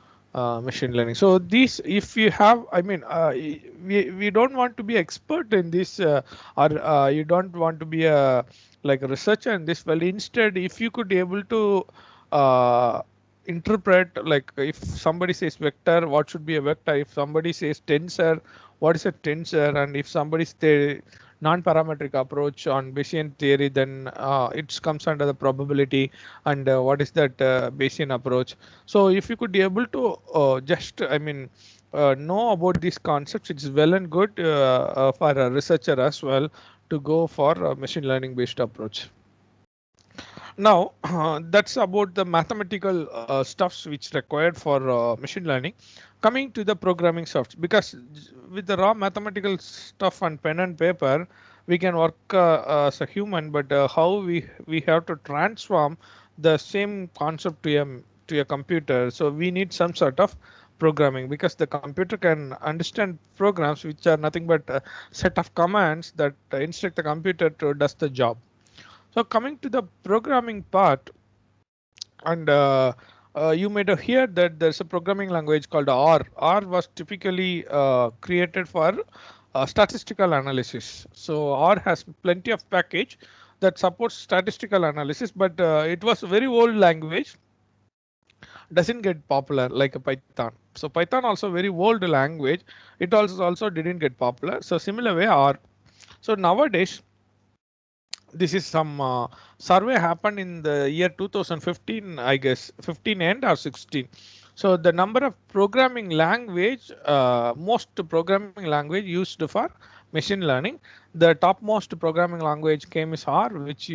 machine learning. So these, if you have, I mean, we don't want to be expert in this, or you don't want to be a like a researcher in this. Well, instead, if you could be able to uh, interpret, like if somebody says vector, what should be a vector? If somebody says tensor, what is a tensor? And if somebody say non-parametric approach on Bayesian theory, then it comes under the probability, and what is that Bayesian approach. So if you could be able to just, I mean, know about these concepts, it's well and good for a researcher as well to go for a machine learning based approach. Now that's about the mathematical stuffs which required for machine learning. Coming to the programming stuff, because with the raw mathematical stuff on pen and paper we can work as a human, but how we have to transform the same concept to a computer. So we need some sort of programming, because the computer can understand programs which are nothing but a set of commands that instruct the computer to does the job. So coming to the programming part, and you may have heard that there's a programming language called R. R was typically created for statistical analysis. So R has plenty of package that supports statistical analysis, but it was a very old language, doesn't get popular like a Python. So Python also very old language. It also didn't get popular. So similar way R. So nowadays, this is some survey happened in the year 2015, I guess 15 end or 16. So the number of programming language, most programming language used for machine learning, the topmost programming language came is R, which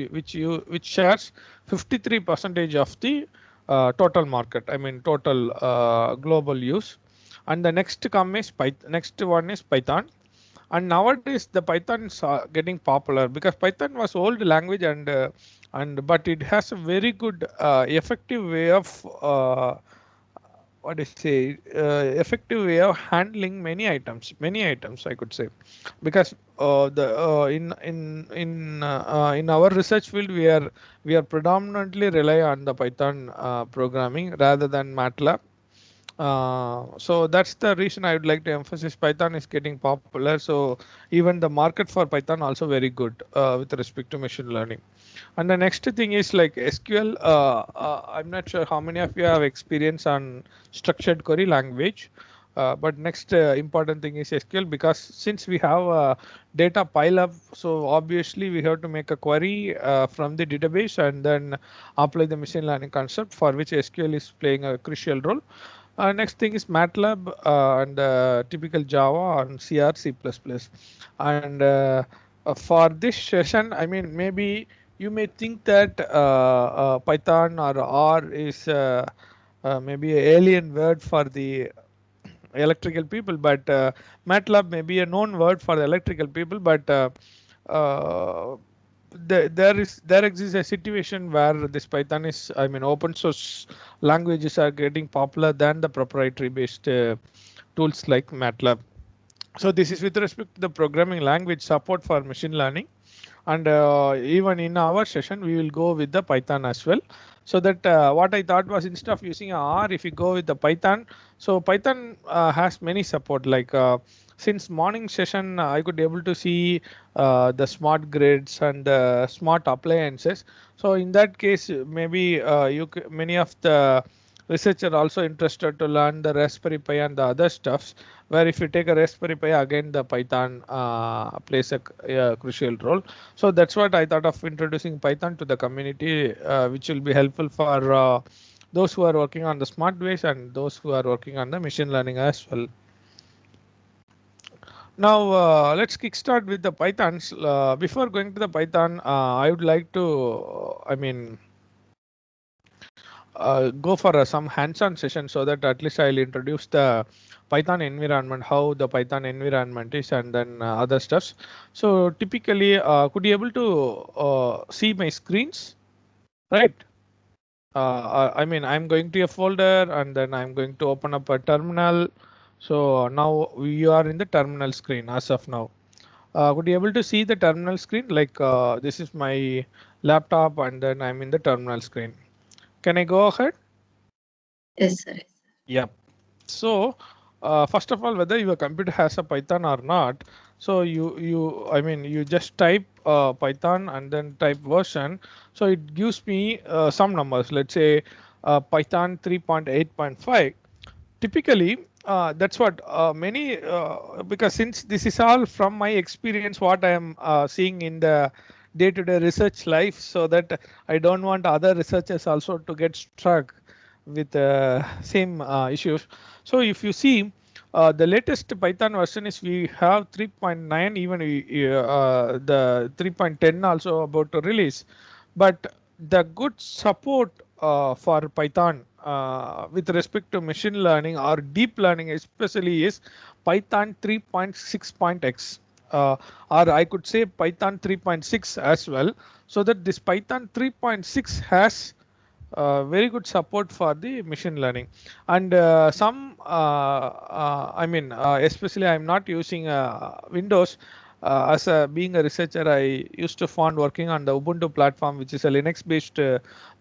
shares 53% of the total market, I mean total global use. And the next one is Python. And nowadays the Python is getting popular because Python was old language, and but it has a very good effective way of what I say effective way of handling many items I could say, because the in our research field we are predominantly rely on the Python programming rather than MATLAB. So that's the reason I would like to emphasize Python is getting popular. So even the market for Python also very good with respect to machine learning. And the next thing is like SQL. I'm not sure how many of you have experience on structured query language. But next important thing is SQL, because since we have data pile up, so obviously we have to make a query from the database and then apply the machine learning concept, for which SQL is playing a crucial role. Next thing is MATLAB and typical Java and CR, C++. And for this session, I mean, maybe you may think that Python or R is maybe an alien word for the electrical people, but MATLAB may be a known word for the electrical people, but uh, there exists a situation where this Python is, I mean, open source languages are getting popular than the proprietary based tools like MATLAB. So this is with respect to the programming language support for machine learning. And even in our session, we will go with the Python as well. So that what I thought was, instead of using R, if you go with the Python, so Python has many support, like since morning session, I could be able to see the smart grids and smart appliances. So in that case, maybe many of the researcher also interested to learn the Raspberry Pi and the other stuffs, where if you take a Raspberry Pi, again the Python plays a crucial role. So that's what I thought of introducing Python to the community, which will be helpful for those who are working on the smart ways and those who are working on the machine learning as well. Now let's kickstart with the Pythons. Before going to the Python, I would like to, go for some hands-on session so that at least I'll introduce the Python environment, how the Python environment is, and then other stuffs. So typically, could you able to see my screens, right? I'm going to a folder and then I'm going to open up a terminal. So now we are in the terminal screen as of now. Could you able to see the terminal screen? Like this is my laptop and then I'm in the terminal screen. Can I go ahead? Yes, sir. Yep. So first of all, whether your computer has a Python or not, so you just type Python and then type version. So it gives me some numbers. Let's say Python 3.8.5. Typically, that's what many because since this is all from my experience, what I am seeing in the day-to-day research life, so that I don't want other researchers also to get struck with same issues. So if you see the latest Python version is we have 3.9, even the 3.10 also about to release, but the good support for Python with respect to machine learning or deep learning especially is Python 3.6.x. Or I could say Python 3.6 as well, so that this Python 3.6 has very good support for the machine learning. And especially I'm not using Windows. As being a researcher, I used to fond working on the Ubuntu platform, which is a Linux based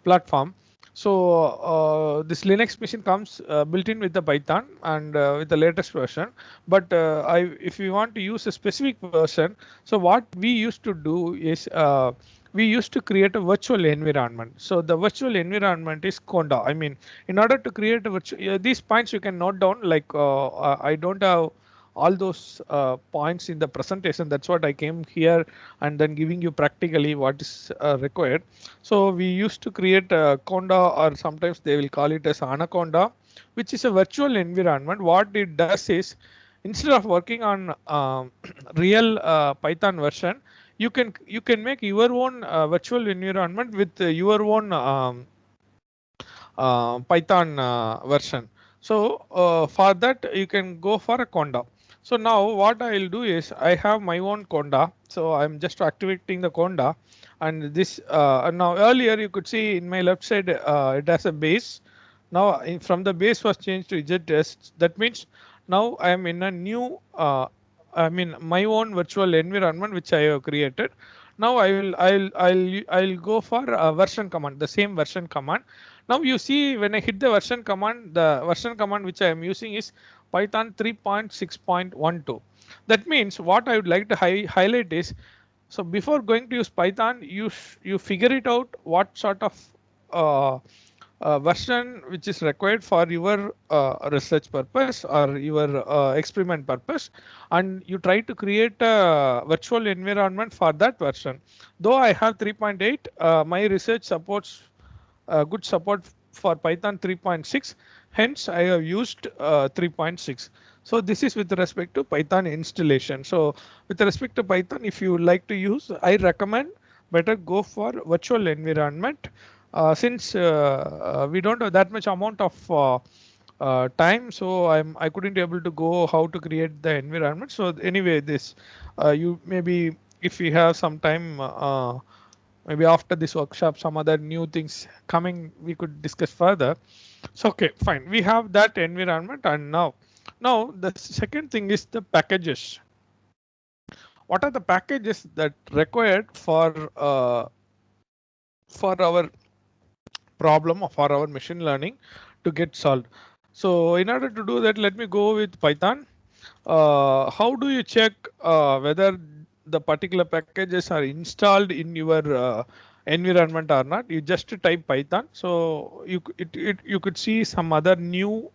platform. So this Linux machine comes built in with the Python and with the latest version. But if you want to use a specific version, so what we used to do is we used to create a virtual environment. So the virtual environment is Conda. I mean, in order to create a virtual, these points you can note down. Like I don't have all those points in the presentation. That's what I came here and then giving you practically what is required. So we used to create a Conda, or sometimes they will call it as Anaconda, which is a virtual environment. What it does is, instead of working on real Python version, you can make your own virtual environment with your own Python version. So for that you can go for a Conda. So now what I will do is I have my own Conda. So I'm just activating the Conda, and this now earlier you could see in my left side it has a base. Now from the base was changed to EZTest. That means now I am in a new my own virtual environment which I have created. Now I'll go for a version command, the same version command. Now you see when I hit the version command, the version command which I am using is Python 3.6.12. That means what I would like to highlight is, so before going to use Python, you figure it out what sort of uh, version which is required for your research purpose or your experiment purpose, and you try to create a virtual environment for that version. Though I have 3.8, my research supports good support for Python 3.6. Hence, I have used 3.6. So this is with respect to Python installation. So with respect to Python, if you like to use, I recommend better go for virtual environment. Since we don't have that much amount of time, so I couldn't able to go how to create the environment. So anyway, this you maybe if you have some time. Maybe after this workshop, some other new things coming, we could discuss further. So okay, fine, we have that environment. And now the second thing is the packages. What are the packages that required for our problem or for our machine learning to get solved? So in order to do that, let me go with Python. How do you check whether the particular packages are installed in your environment or not? You just type Python. So you could see some other new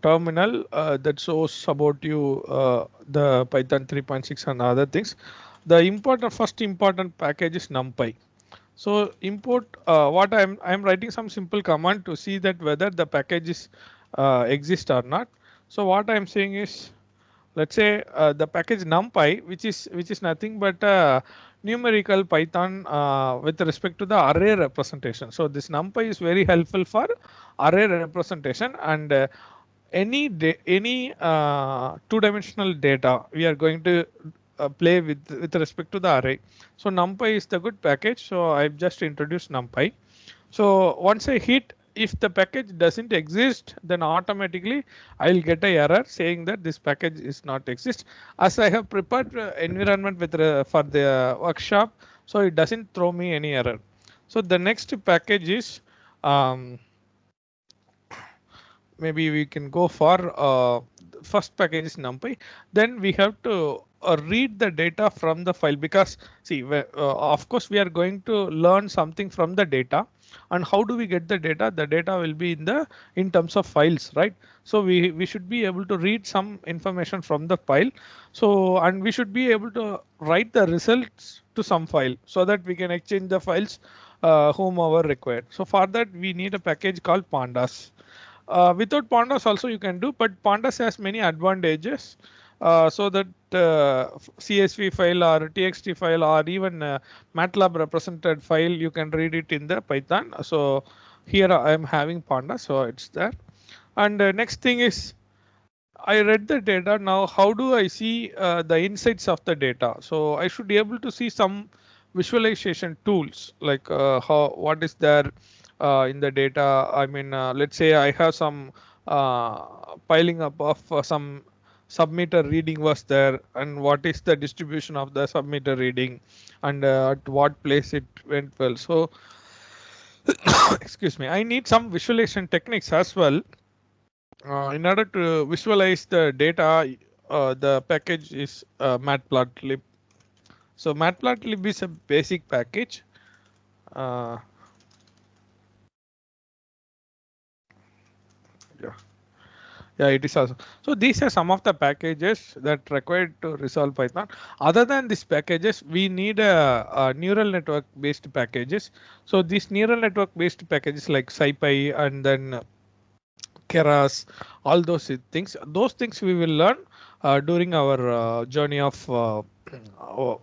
terminal that shows about you the Python 3.6 and other things. The first important package is NumPy. So import what I'm writing some simple command to see that whether the packages exist or not. So what I'm saying is, let's say the package numpy, which is nothing but numerical Python with respect to the array representation. So this numpy is very helpful for array representation, and any two-dimensional data we are going to play with respect to the array. So numpy is the good package. So I've just introduced numpy. So once I hit, if the package doesn't exist, then automatically I'll get a error saying that this package is not exist. As I have prepared environment with for the workshop, so it doesn't throw me any error. So the next package is maybe we can go for first package is numpy. Then we have to read the data from the file, because see of course we are going to learn something from the data, and how do we get the data? The data will be in terms of files, right? So we should be able to read some information from the file. So and we should be able to write the results to some file so that we can exchange the files whomever required. So for that we need a package called pandas. Without pandas also you can do, but pandas has many advantages. So that CSV file or TXT file or even MATLAB represented file, you can read it in the Python. So here I am having pandas, so it's there. And next thing is, I read the data. Now how do I see the insights of the data? So I should be able to see some visualization tools, like what is there in the data. I mean, let's say I have some piling up of some submitter reading was there, and what is the distribution of the submitter reading, and at what place it went well. So excuse me, I need some visualization techniques as well. In order to visualize the data, the package is matplotlib. So matplotlib is a basic package. Uh, yeah. Yeah, it is also. So these are some of the packages that required to resolve Python. Other than these packages, we need a neural network based packages. So these neural network based packages like SciPy and then Keras, all those things we will learn during our journey of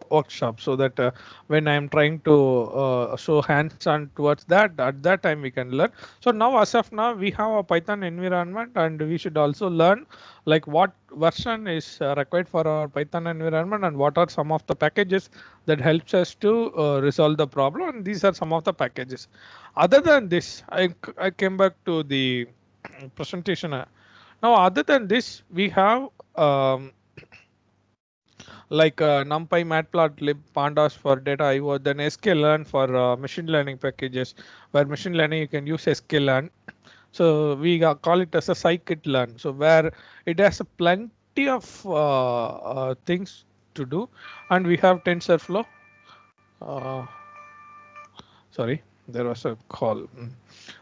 workshop, so that when I am trying to show hands-on towards that, at that time we can learn. So now, as of now, we have a Python environment, and we should also learn like what version is required for our Python environment, and what are some of the packages that helps us to resolve the problem. And these are some of the packages. Other than this, I came back to the presentation. Now, other than this, we have like NumPy, Matplotlib, Pandas for data IO, then sklearn for machine learning packages, where machine learning you can use sklearn. So we call it as a scikit-learn. So where it has a plenty of things to do, and we have TensorFlow. Sorry, there was a call.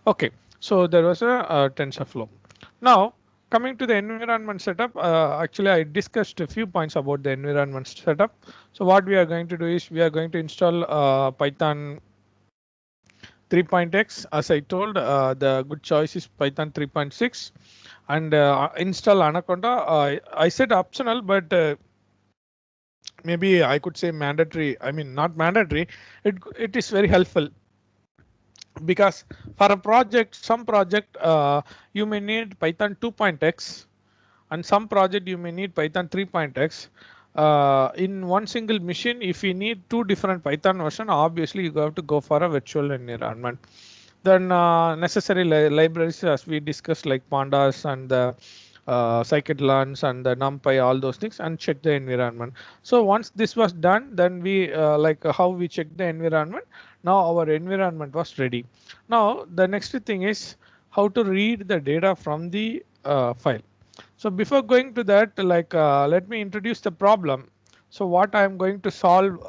Okay, so there was a TensorFlow. Now, coming to the environment setup, actually I discussed a few points about the environment setup. So what we are going to do is we are going to install Python 3.x. As I told, the good choice is Python 3.6, and install Anaconda. I said optional, but maybe I could say mandatory. I mean, not mandatory. It is very helpful, because for a project, some project you may need Python 2.x, and some project you may need Python 3.x. In one single machine, if you need two different Python version, obviously you have to go for a virtual environment. Then necessary libraries, as we discussed, like pandas and the scikit-learns and the NumPy, all those things, and check the environment. So once this was done, then we like how we check the environment. Now our environment was ready. Now the next thing is how to read the data from the file. So before going to that, like let me introduce the problem. So what I am going to solve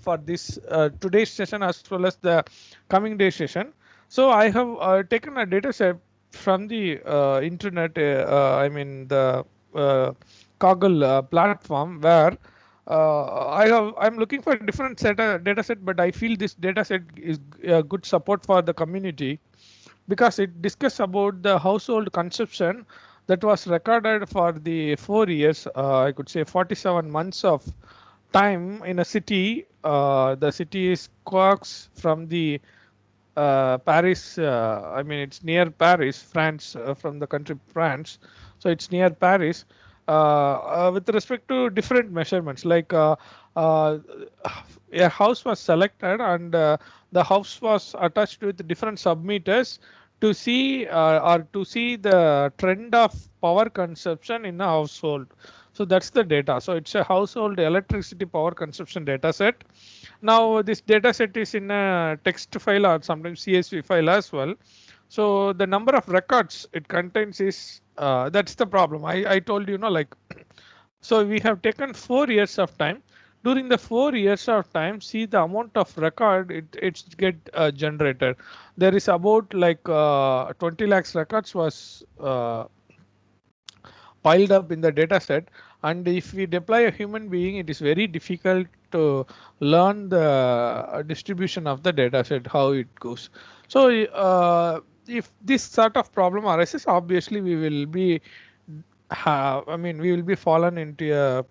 for this today's session as well as the coming day session. So I have taken a data set from the internet. I mean the Kaggle platform, where I'm looking for a different data set, but I feel this data set is good support for the community because it discusses about the household consumption that was recorded for the 4 years. I could say 47 months of time in a city. The city is Quarks from the Paris. I mean, it's near Paris, France, from the country France. So it's near Paris. With respect to different measurements, like uh, a house was selected and the house was attached with different submeters to see the trend of power consumption in a household. So that's the data. So it's a household electricity power consumption data set. Now this data set is in a text file or sometimes CSV file as well. So the number of records it contains is that's the problem. I told you, like so we have taken 4 years of time. During the 4 years of time, see the amount of record it's get generated. There is about like 20 lakhs records was piled up in the data set, and if we deploy a human being, it is very difficult to learn the distribution of the data set, how it goes. So if this sort of problem arises, obviously we will be we will be fallen into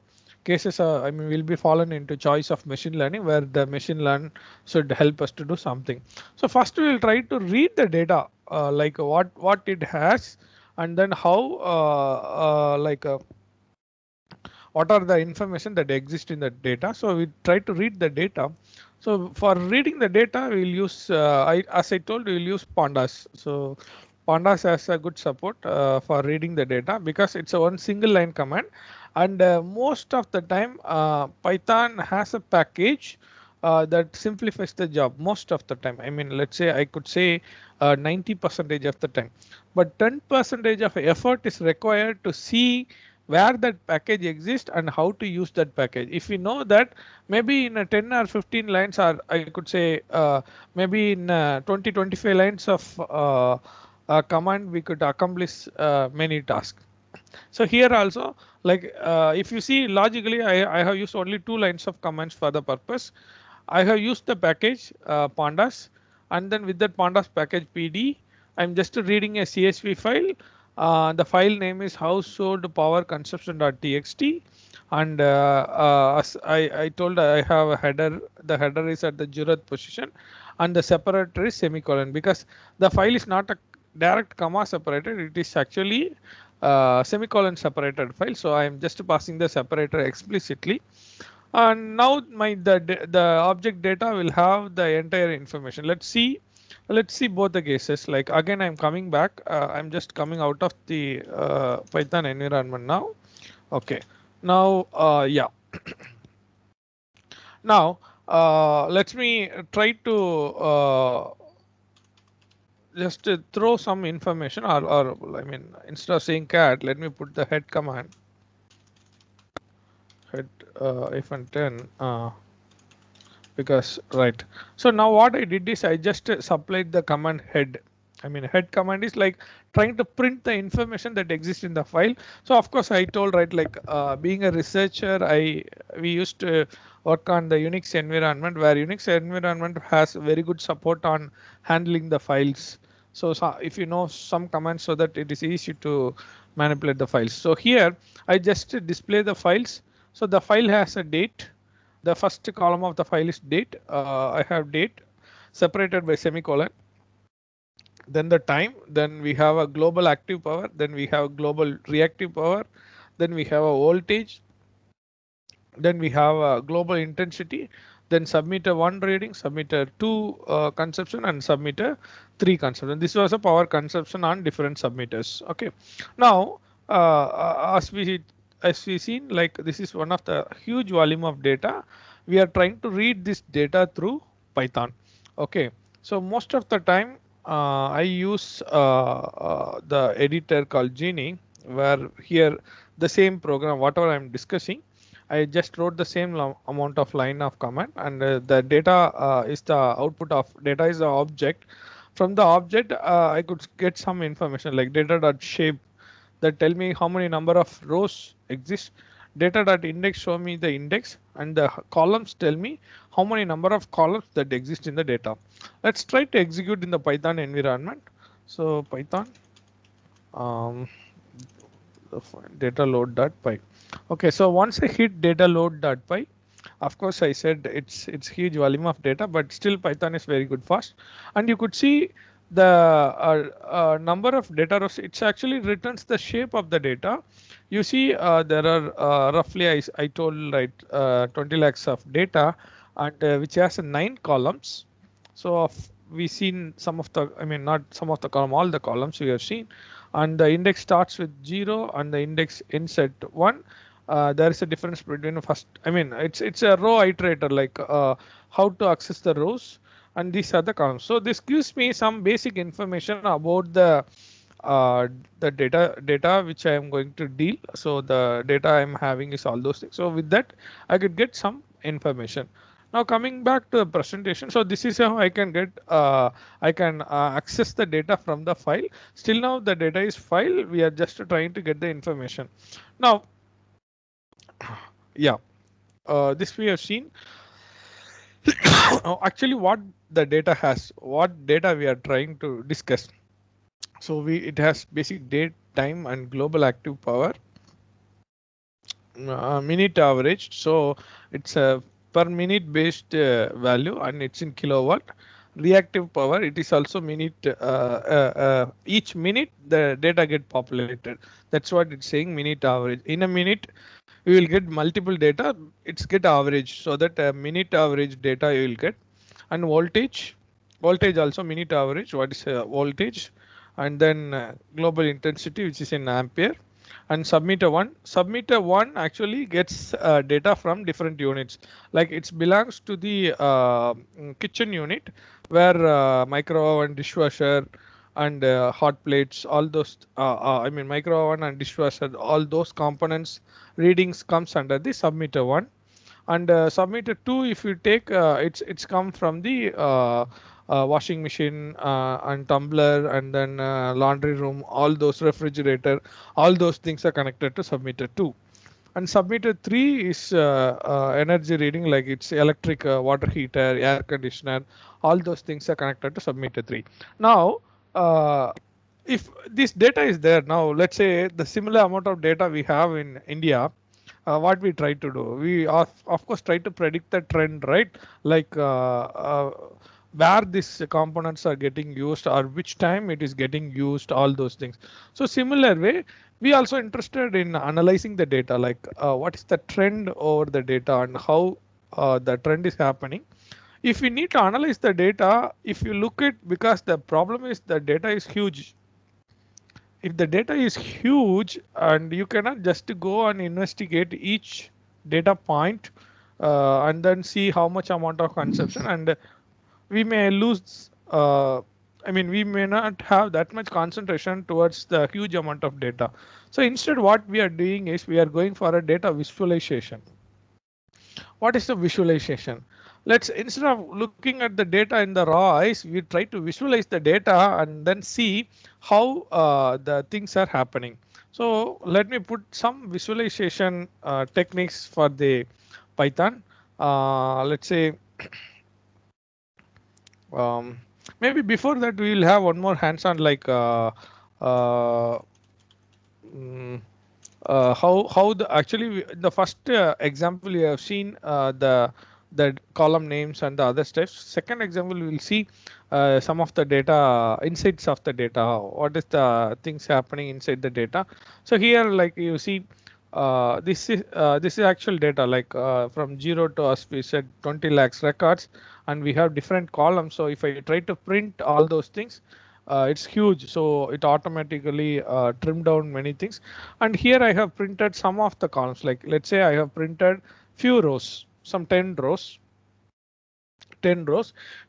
cases. We'll be fallen into choice of machine learning, where the machine learn should help us to do something. So first we will try to read the data, like what it has, and then how what are the information that exist in the data. So we try to read the data. So for reading the data, we'll use as I told, we'll use pandas. So pandas has a good support for reading the data because it's a one single line command, and most of the time Python has a package that simplifies the job most of the time. I mean, let's say I could say 90% of the time, but 10% of effort is required to see where that package exists and how to use that package. If we know that, maybe in a 10 or 15 lines, or I could say maybe in 20-25 lines of command, we could accomplish many tasks. So here also, like if you see logically, I have used only 2 lines of commands for the purpose. I have used the package pandas, and then with that pandas package PD, I'm just reading a CSV file. The file name is household power consumption.txt, and as I told, I have a header. The header is at the 0th position, and the separator is semicolon, because the file is not a direct comma separated. It is actually semicolon separated file. So I am just passing the separator explicitly. And now the object data will have the entire information. Let's see both the cases. Like again, I'm coming back. I'm just coming out of the Python environment now. Okay. Now, yeah. Now, let me try to just throw some information, or I mean, instead of saying cat, let me put the head command. Head if10 because right. So now what I did is I just supplied the command head. I mean, head command is like trying to print the information that exists in the file. So of course I told, right, like being a researcher, we used to work on the Unix environment, where Unix environment has very good support on handling the files. So if you know some commands, so that it is easy to manipulate the files. So here I just display the files. So the file has a date. The first column of the file is date. I have date separated by semicolon. Then the time. Then we have a global active power. Then we have global reactive power. Then we have a voltage. Then we have a global intensity. Then submeter 1 reading, submeter 2 consumption, and submeter 3 consumption. This was a power consumption on different submeters. Okay. Now, as we seen, like this is one of the huge volume of data. We are trying to read this data through Python. Okay. So most of the time, I use the editor called Genie, where here the same program, whatever I'm discussing, I just wrote the same amount of line of command, and the data is the output of data is the object. From the object, I could get some information like data.shape that tell me how many number of rows exist. data.index show me the index, and the columns tell me how many number of columns that exist in the data. Let's try to execute in the Python environment. So Python data load.py. Okay, so once I hit data load.py, of course I said it's huge volume of data, but still Python is very good fast, and you could see the number of data rows. It's actually returns the shape of the data. You see there are roughly I told right 20 lakhs of data, and which has 9 columns. So we seen some of the, I mean not some of the column, all the columns we have seen, and the index starts with 0 and the index ends at 1. There is a difference between first, I mean it's a row iterator, like how to access the rows, and these are the columns. So this gives me some basic information about uh, the data which I am going to deal. So the data I am having is all those things. So with that I could get some information. Now coming back to the presentation, so this is how I can get I can access the data from the file. Still now the data is file, we are just trying to get the information. Now yeah, this we have seen. Actually what the data has, what data we are trying to discuss. So it has basic date, time, and global active power, minute average. So it's a per minute based value, and it's in kilowatt. Reactive power, it is also minute. Each minute the data get populated. That's what it's saying, minute average. In a minute you will get multiple data. It's get average, so that minute average data you will get. And voltage also minute average. What is voltage? And then global intensity, which is in ampere. And submitter one actually gets data from different units, like it belongs to the kitchen unit, where micro oven, dishwasher, and hot plates, all those I mean micro oven and dishwasher, all those components readings comes under the submitter one. And submitter 2, if you take it's come from the washing machine and tumbler, and then laundry room, all those refrigerator, all those things are connected to submitter 2. And submitter 3 is energy reading, like it's electric, water heater, air conditioner, all those things are connected to submitter 3. Now if this data is there, now let's say the similar amount of data we have in India, what we try to do, we of course try to predict the trend, right? Like where these components are getting used, or which time it is getting used, all those things. So similar way, we also interested in analyzing the data, like what is the trend over the data, and how the trend is happening. If we need to analyze the data, if you look at, because the problem is the data is huge. If the data is huge and you cannot just go and investigate each data point and then see how much amount of consumption, and we may lose I mean we may not have that much concentration towards the huge amount of data. So instead what we are doing is we are going for a data visualization. What is the visualization? Let's, instead of looking at the data in the raw eyes, we try to visualize the data and then see how the things are happening. So let me put some visualization techniques for the Python. Let's say maybe before that we will have one more hands-on, like how the actually the first example you have seen the column names and the other steps. Second example we will see some of the data, insights of the data, what is the things happening inside the data. So here, like you see, this is actual data, like from 0 to, as we said, 20 lakhs records, and we have different columns. So if I try to print all those things, it's huge, so it automatically trim down many things. And here I have printed some of the columns, like let's say I have printed few rows, some 10 rows.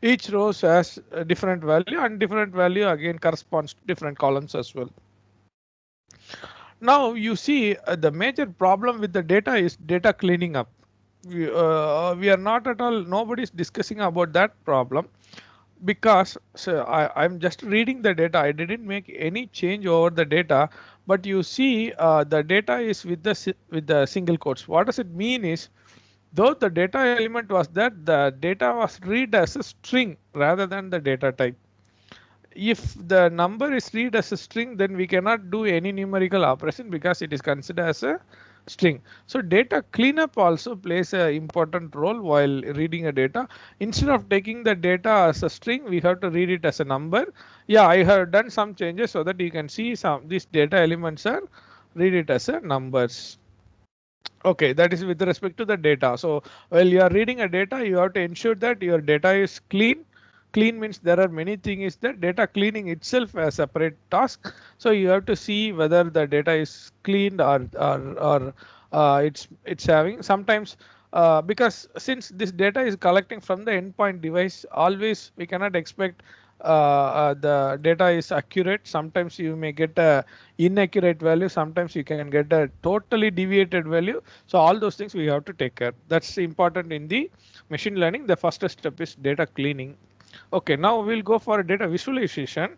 Each row has a different value, and different value again corresponds to different columns as well. Now you see the major problem with the data is data cleaning up. We are not at all, nobody is discussing about that problem, because so I'm just reading the data. I didn't make any change over the data, but you see the data is with the single quotes. What does it mean is, though the data element was there, the data was read as a string rather than the data type. If the number is read as a string, then we cannot do any numerical operation because it is considered as a string. So data cleanup also plays an important role while reading a data. Instead of taking the data as a string, we have to read it as a number. Yeah, I have done some changes so that you can see some these data elements are read it as a numbers. Okay, that is with respect to the data. So while you are reading a data, you have to ensure that your data is clean. Clean means there are many things. Is that data cleaning itself a separate task? So you have to see whether the data is cleaned or it's having sometimes because since this data is collecting from the endpoint device, always we cannot expect the data is accurate. Sometimes you may get a inaccurate value, sometimes you can get a totally deviated value. So all those things we have to take care. That's important in the machine learning. The first step is data cleaning. Okay, now we'll go for a data visualization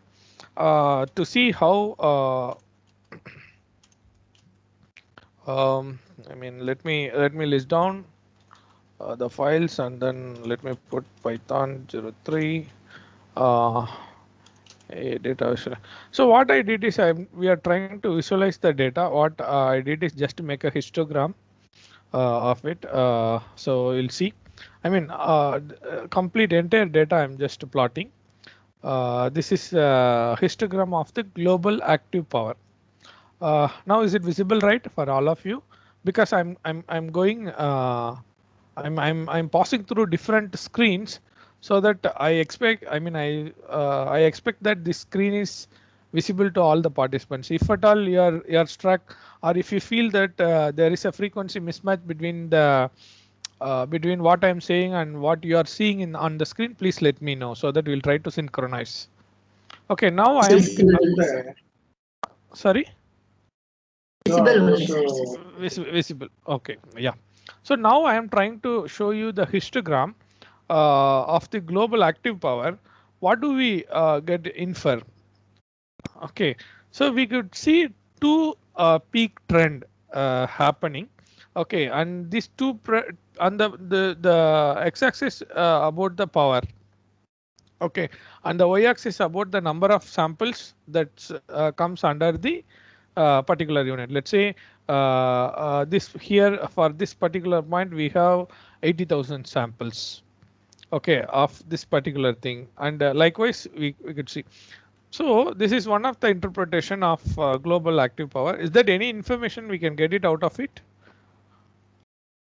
to see how I mean, let me list down the files, and then let me put Python 03 data visual. So what I did is we are trying to visualize the data. What I did is just to make a histogram of it. So you'll see. I mean, complete entire data I'm just plotting. This is a histogram of the global active power. Now is it visible right for all of you? Because I'm going I'm passing through different screens so that I expect I expect that this screen is visible to all the participants. If at all you're struck, or if you feel that there is a frequency mismatch between what I'm saying and what you are seeing in on the screen, please let me know so that we'll try to synchronize. Okay, now I am sorry. Visible only, sir. Visible. Okay, yeah. So now I am trying to show you the histogram of the global active power. What do we get infer? Okay, so we could see two peak trend happening. Okay, and these two on the x-axis about the power. Okay, and the y-axis about the number of samples that comes under the particular unit. Let's say this here for this particular point we have 80,000 samples. Okay, of this particular thing, and likewise we could see. So this is one of the interpretation of global active power. Is that any information we can get it out of it?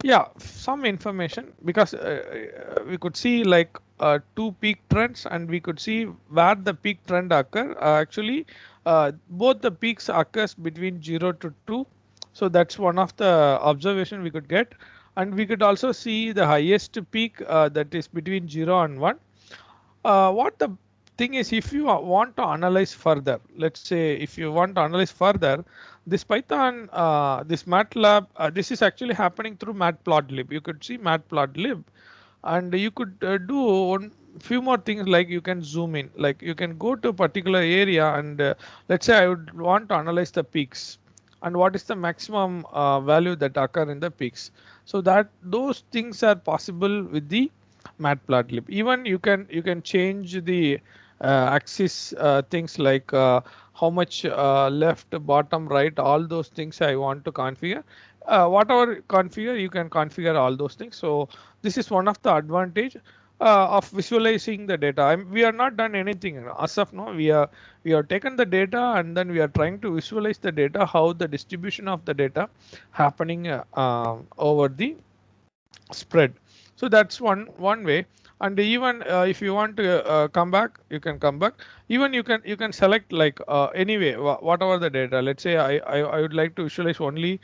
Yeah, some information, because we could see like two peak trends, and we could see where the peak trend occur. Actually, both the peaks occurs between 0 to 2. So that's one of the observation we could get, and we could also see the highest peak that is between 0 and 1. What the thing is, if you want to analyze further, let's say if you want to analyze further, this Python, this MATLAB, this is actually happening through Matplotlib. You could see Matplotlib, and you could do one few more things, like you can zoom in, like you can go to a particular area, and let's say I would want to analyze the peaks and what is the maximum value that occur in the peaks. So that those things are possible with the Matplotlib. Even you can change the axis things like how much left, bottom, right, all those things I want to configure. Whatever configure, you can configure all those things. So this is one of the advantage of visualizing the data. We are not done anything as of now. We have taken the data, and then we are trying to visualize the data, how the distribution of the data happening over the spread. So that's one way. And even if you want to come back, you can come back. Even you can select like anyway whatever the data. Let's say I would like to visualize only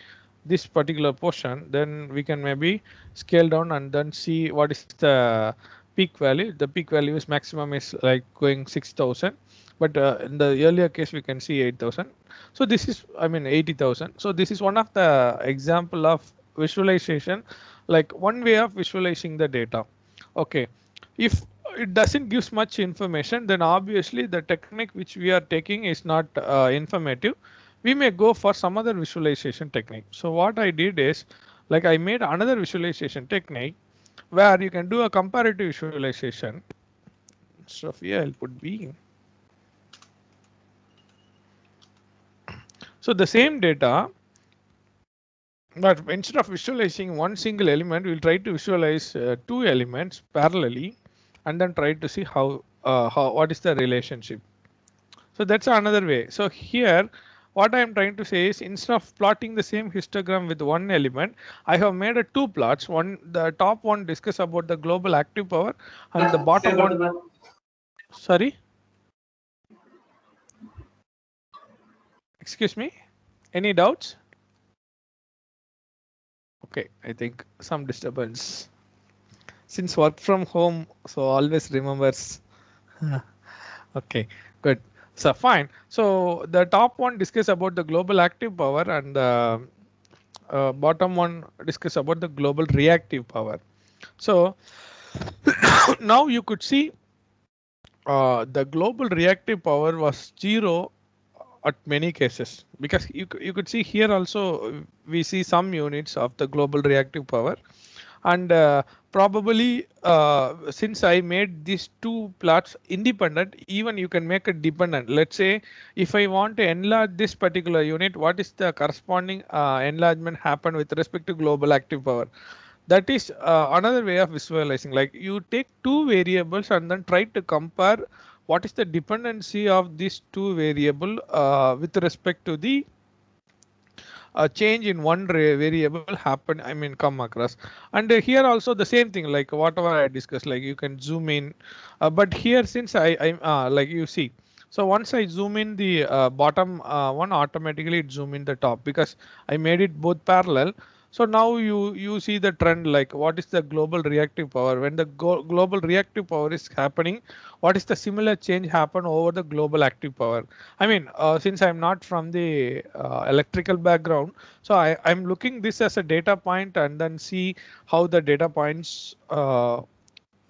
this particular portion, then we can maybe scale down and then see what is the peak value. The peak value is maximum is like going 6,000, but in the earlier case we can see 8,000. So this is 80,000. So this is one of the example of visualization, like one way of visualizing the data. Okay, if it doesn't give much information, then obviously the technique which we are taking is not informative. we may go for some other visualization technique. So what I did is, like, I made another visualization technique where you can do a comparative visualization. So here I'll put B. So the same data, but instead of visualizing one single element, we'll try to visualize two elements parallelly, and then try to see how what is the relationship. So that's another way. So here, what I am trying to say is, instead of plotting the same histogram with one element, I have made a two plots. One, the top one discuss about the global active power, and the bottom one. Sorry. Excuse me. Any doubts? Okay, I think some disturbance. Since work from home, so always remembers. Okay, good. So fine. So the top one discuss about the global active power, and the bottom one discuss about the global reactive power. So now you could see the global reactive power was 0 at many cases, because you could see here also we see some units of the global reactive power, and probably since I made these two plots independent, even you can make it dependent. Let's say if I want to enlarge this particular unit, what is the corresponding enlargement happen with respect to global active power? That is another way of visualizing. Like, you take two variables and then try to compare what is the dependency of these two variable with respect to the a change in one variable happen, I mean, come across. And here also the same thing, like whatever I discussed, like you can zoom in, but here since I'm like you see, so once I zoom in the bottom one, automatically it zoom in the top, because I made it both parallel. So now you see the trend, like what is the global reactive power when the global reactive power is happening, what is the similar change happen over the global active power. I mean, since I'm not from the electrical background, so I'm looking this as a data point and then see how the data points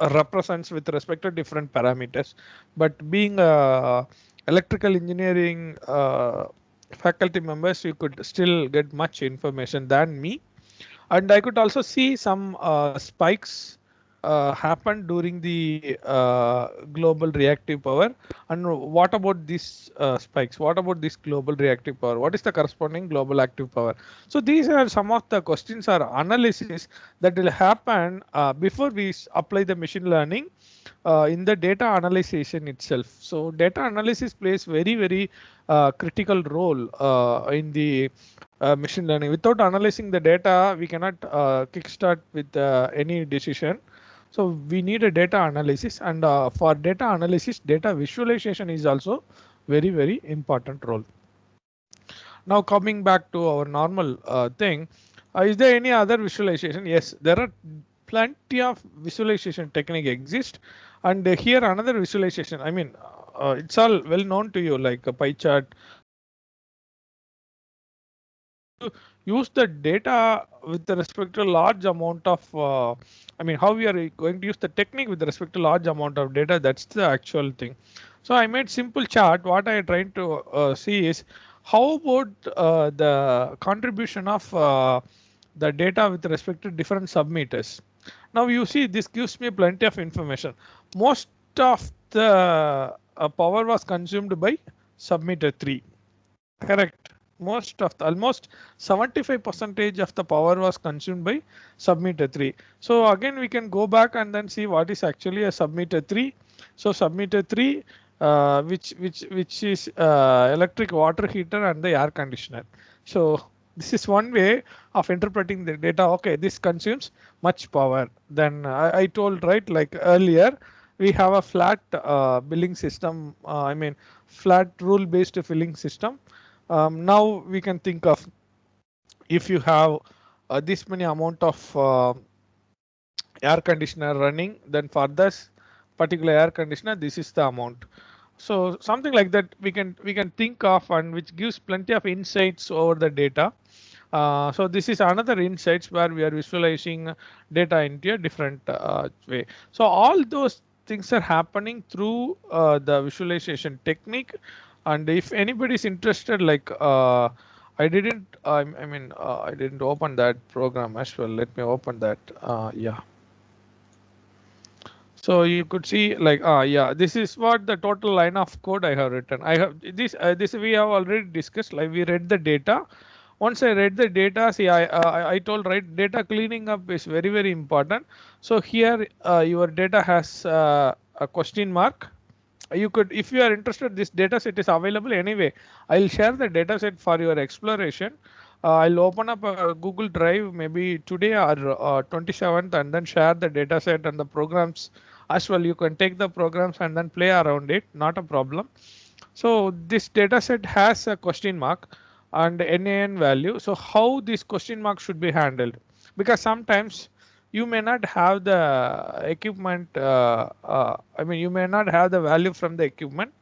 represents with respect to different parameters. But being electrical engineering faculty members, you could still get much information than me. And I could also see some spikes happen during the global reactive power. And what about these spikes? What about this global reactive power? What is the corresponding global active power? So these are some of the questions or analysis that will happen before we apply the machine learning in the data analysis itself. So data analysis plays very critical role in the machine learning. Without analyzing the data, we cannot kickstart with any decision. So we need a data analysis, and for data analysis, data visualization is also very important role. Now coming back to our normal thing, is there any other visualization? Yes, there are plenty of visualization technique exist, and here another visualization. I mean, it's all well known to you, like a pie chart. Use the data with respect to large amount of I mean, how we are going to use the technique with respect to large amount of data, that's the actual thing. So I made simple chart. What I trying to see is how about the contribution of the data with respect to different submitters. Now you see this gives me plenty of information. Most of the power was consumed by submitter 3, correct? Most of the, almost 75% of the power was consumed by submitter 3. So again we can go back and then see what is actually a submitter 3. So submitter 3 which is electric water heater and the air conditioner. So this is one way of interpreting the data. Okay, this consumes much power. Then I told, right, like earlier, we have a flat billing system. I mean, flat rule based filling system. Now we can think of, if you have this many amount of air conditioner running, then for this particular air conditioner, this is the amount. So something like that we can think of, and which gives plenty of insights over the data. So this is another insights where we are visualizing data into a different way. So all those things are happening through the visualization technique. And if anybody is interested, like I didn't, I didn't open that program as well. Let me open that. Yeah. So you could see like, yeah, this is what the total line of code I have written. I have this we have already discussed. Like we read the data. Once I read the data, see, I told, right, data cleaning up is very, very important. So here your data has a question mark. You could, if you are interested, this data set is available anyway. I'll share the data set for your exploration. I'll open up a Google Drive maybe today or 27th, and then share the data set and the programs as well. You can take the programs and then play around it, not a problem. So this data set has a question mark and NaN value. So how this question mark should be handled? Because sometimes you may not have the equipment, you may not have the value from the equipment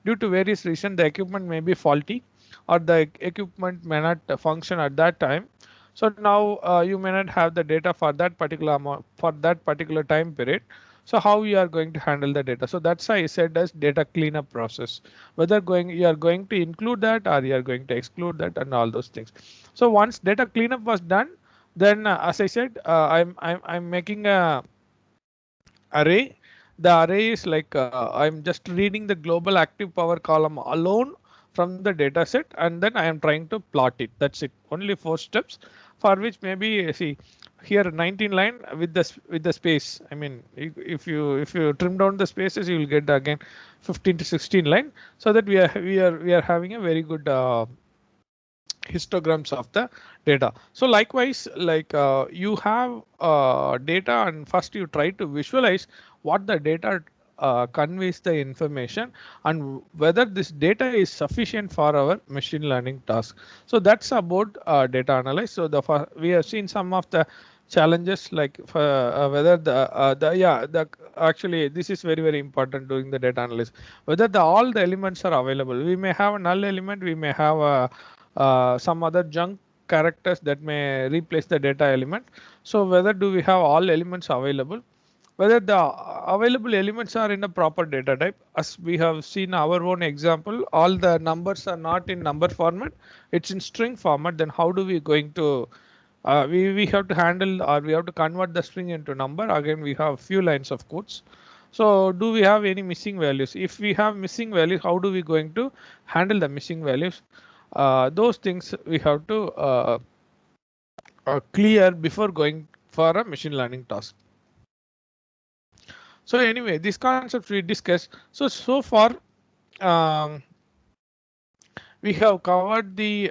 due to various reasons. The equipment may be faulty or the equipment may not function at that time. So now you may not have the data for that particular amount, for that particular time period. So how you are going to handle the data? So that's why I said as data cleanup process, whether you are going to include that or you are going to exclude that and all those things. So once data cleanup was done, then as I said, I'm making a array. The array is like I'm just reading the global active power column alone from the data set, and then I am trying to plot it. That's it. Only 4 steps, for which maybe see here 19 line with the space. I mean, if you trim down the spaces, you will get again 15 to 16 line, so that we are having a very good histograms of the data. So likewise, like you have data, and first you try to visualize what the data conveys the information and whether this data is sufficient for our machine learning task. So that's about data analysis. So we have seen some of the challenges, like for, whether the actually this is very, very important during the data analysis, whether all the elements are available. We may have a null element, we may have a some other junk characters that may replace the data element. So whether do we have all elements available, whether the available elements are in a proper data type. As we have seen our own example, all the numbers are not in number format, it's in string format. Then how do we going to we have to handle, or we have to convert the string into number. Again, we have few lines of codes. So do we have any missing values? If we have missing values, how do we going to handle the missing values? Those things we have to clear before going for a machine learning task. So anyway, these concepts we discussed. So far we have covered the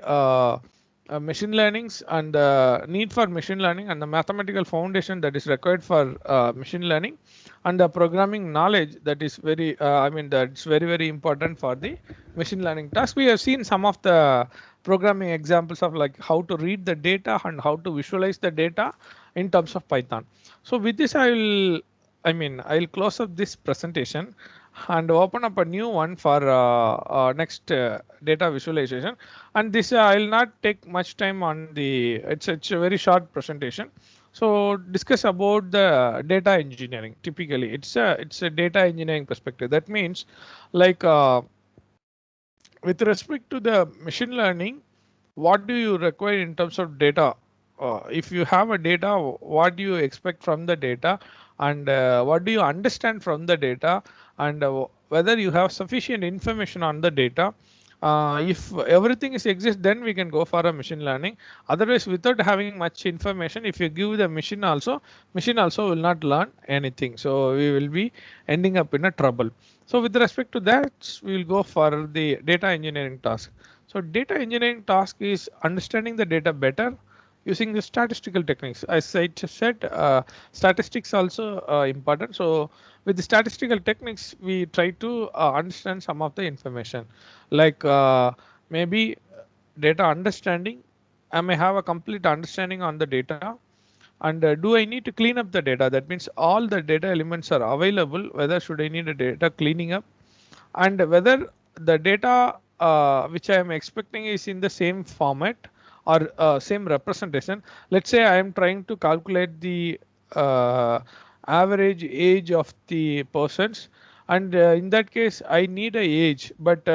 machine learnings and the need for machine learning and the mathematical foundation that is required for machine learning, and the programming knowledge that is very that's very, very important for the machine learning task. We have seen some of the programming examples of like how to read the data and how to visualize the data in terms of Python. So with this I'll close up this presentation and open up a new one for next data visualization. And this I'll not take much time on the, it's a very short presentation. So discuss about the data engineering. Typically it's a data engineering perspective. That means like with respect to the machine learning, what do you require in terms of data? If you have a data, what do you expect from the data, and what do you understand from the data, and whether you have sufficient information on the data. If everything is exists, then we can go for a machine learning. Otherwise, without having much information, if you give the machine also will not learn anything. So we will be ending up in a trouble. So with respect to that, we will go for the data engineering task. So data engineering task is understanding the data better using the statistical techniques. As I just said, statistics also important. So with the statistical techniques, we try to understand some of the information, like maybe data understanding. I may have a complete understanding on the data, and do I need to clean up the data? That means all the data elements are available. Whether should I need a data cleaning up, and whether the data which I am expecting is in the same format or same representation. Let's say I am trying to calculate the average age of the persons, and in that case I need a age, but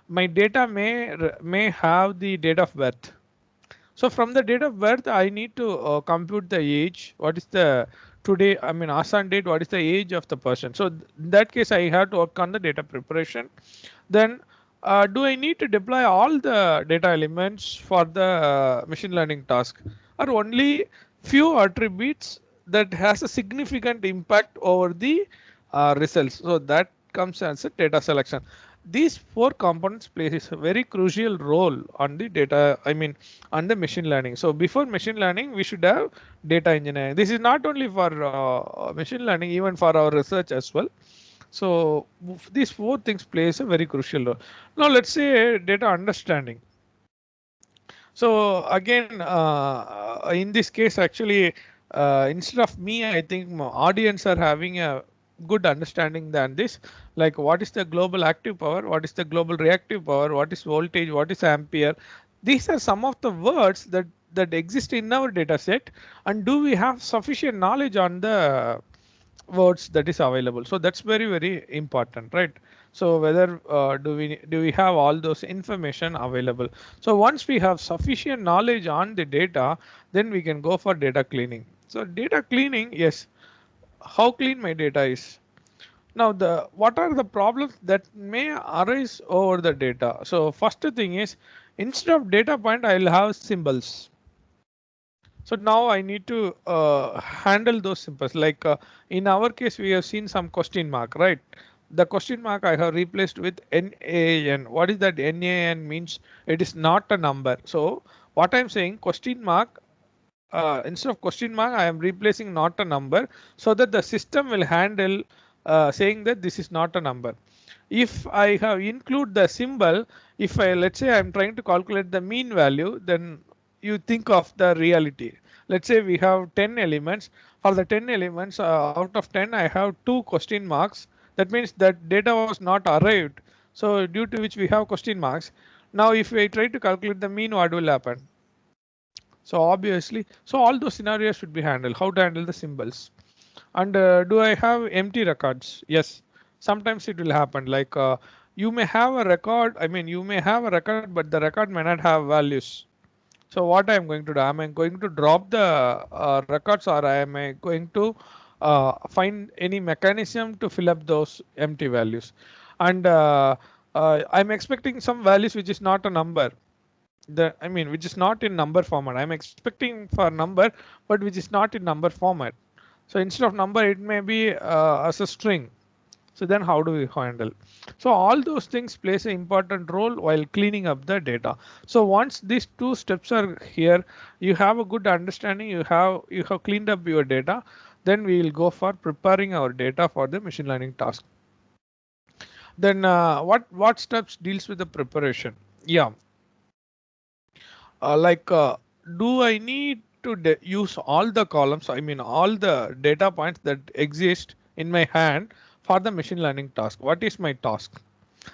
my data may have the date of birth. So from the date of birth, I need to compute the age. What is the today? I mean, as on date, what is the age of the person? So in that case, I have to work on the data preparation. Then, do I need to deploy all the data elements for the machine learning task, or only few attributes that has a significant impact over the results? So that comes as a data selection. These four components plays a very crucial role on the data, I mean on the machine learning. So before machine learning, we should have data engineering. This is not only for machine learning, even for our research as well. So these four things plays a very crucial role. Now let's say data understanding. So again, in this case, actually, instead of me, I think my audience are having a good understanding than this. Like, what is the global active power? What is the global reactive power? What is voltage? What is ampere? These are some of the words that exist in our data set. And do we have sufficient knowledge on the words that is available? So that's very important, right? So whether do we have all those information available? So once we have sufficient knowledge on the data, then we can go for data cleaning. So data cleaning, yes, how clean my data is. Now what are the problems that may arise over the data? So first thing is, instead of data point, I'll have symbols. So now I need to handle those symbols. Like in our case, we have seen some question mark, right? The question mark I have replaced with NaN. What is that? NaN means it is not a number. So what I'm saying, question mark, instead of question mark, I am replacing not a number, so that the system will handle saying that this is not a number. If I have include the symbol, if I, let's say I'm trying to calculate the mean value, then you think of the reality. Let's say we have 10 elements. For the 10 elements, out of 10, I have 2 question marks. That means that data was not arrived. So due to which we have question marks. Now, if we try to calculate the mean, what will happen? So obviously, so all those scenarios should be handled. How to handle the symbols. And do I have empty records? Yes, sometimes it will happen. Like you may have a record. I mean, you may have a record, but the record may not have values. So what I am going to do? Am I going to drop the records, or am I going to find any mechanism to fill up those empty values? And I'm expecting some values which is not a number. I mean, which is not in number format. I'm expecting for number, but which is not in number format. So instead of number, it may be as a string. So then how do we handle? So all those things plays an important role while cleaning up the data. So once these two steps are here, you have a good understanding, you have cleaned up your data, then we will go for preparing our data for the machine learning task. Then what steps deals with the preparation? Yeah. Do I need to use all the columns? I mean, all the data points that exist in my hand for the machine learning task. What is my task?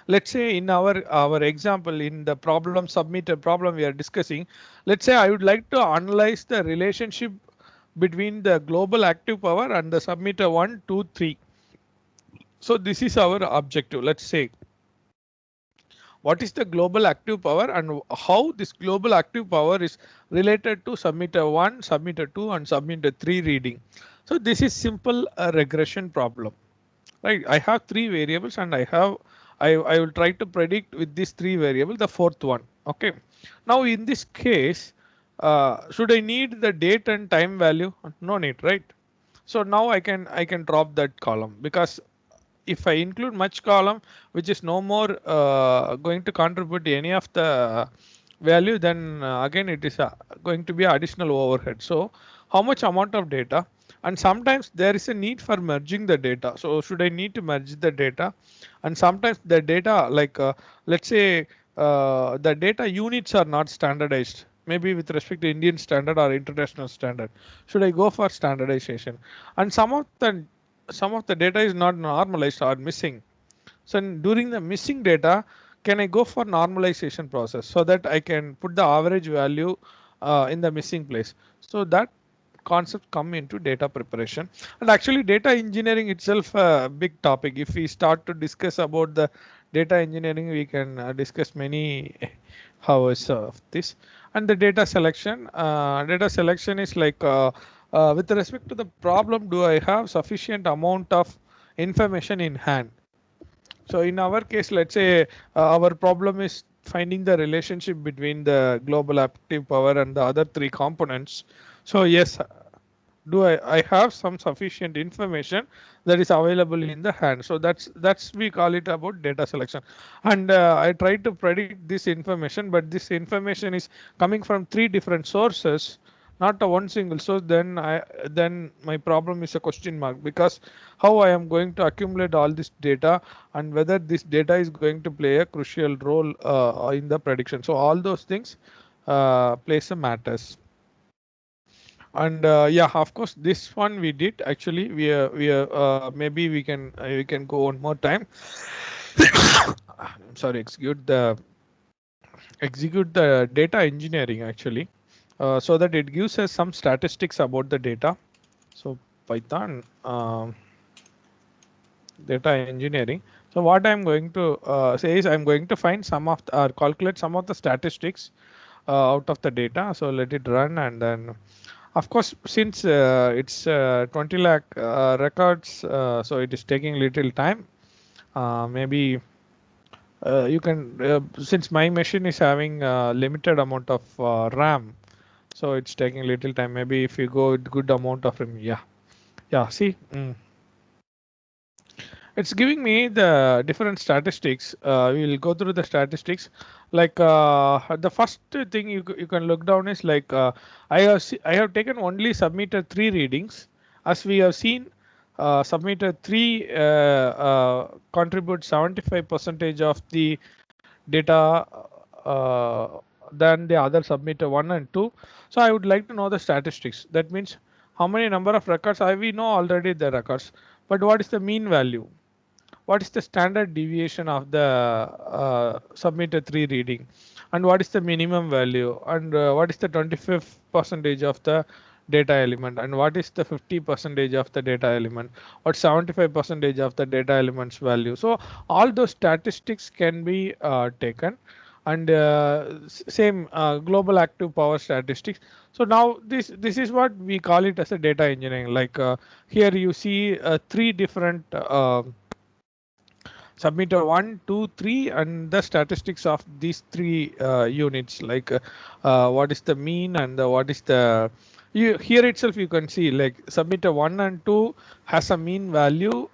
Let's say in our example, in the problem submitted problem we are discussing, let's say I would like to analyze the relationship between the global active power and the submitter 1, 2, 3. So this is our objective. Let's say, what is the global active power and how this global active power is related to submitter 1, submitter 2 and submitter 3 reading. So this is simple regression problem, right? I have 3 variables and I will try to predict with these 3 variables the 4th one. Okay. Now in this case, should I need the date and time value? No need, right? So now I can drop that column, because if I include much column which is no more going to contribute any of the value, then again it is going to be additional overhead. So how much amount of data, and sometimes there is a need for merging the data. So should I need to merge the data? And sometimes the data, like let's say the data units are not standardized, maybe with respect to Indian standard or international standard. Should I go for standardization? And some of the data is not normalized or missing. So during the missing data, can I go for normalization process so that I can put the average value in the missing place? So that concept come into data preparation. And actually data engineering itself a big topic. If we start to discuss about the data engineering, we can discuss many hours of this. And the data selection is like with respect to the problem, do I have sufficient amount of information in hand? So in our case, let's say our problem is finding the relationship between the global active power and the other three components. So yes, do I have some sufficient information that is available in the hand. So that's we call it about data selection. And I try to predict this information, but this information is coming from three different sources, not a one single source. Then my problem is a question mark, because how I am going to accumulate all this data and whether this data is going to play a crucial role in the prediction. So all those things plays a matters. And yeah, of course, this one we did actually. Maybe we can go one more time. I'm sorry, execute the data engineering actually, so that it gives us some statistics about the data. So Python data engineering. So what I'm going to say is I'm going to find some of or calculate some of the statistics out of the data. So let it run, and then of course, since it's 20 lakh records, so it is taking little time. Maybe you can, since my machine is having limited amount of RAM, so it's taking little time. Maybe if you go with good amount of RAM, yeah. See, it's giving me the different statistics. We will go through the statistics. Like the first thing you can look down is like I have taken only submitted 3 readings. As we have seen, submitted 3 contribute 75% of the data than the other submitter 1 and 2. So I would like to know the statistics. That means how many number of records we know already the records, but what is the mean value? What is the standard deviation of the submitted 3 reading, and what is the minimum value, and what is the 25th percentage of the data element, and what is the 50 percentage of the data element, what 75 percentage of the data element's value. So all those statistics can be taken, and same global active power statistics. So now this is what we call it as a data engineering. Like here you see 3 different submitter 1, 2, 3, and the statistics of these 3 units, like what is the mean, and what is the here itself you can see like submitter 1 and 2 has a mean value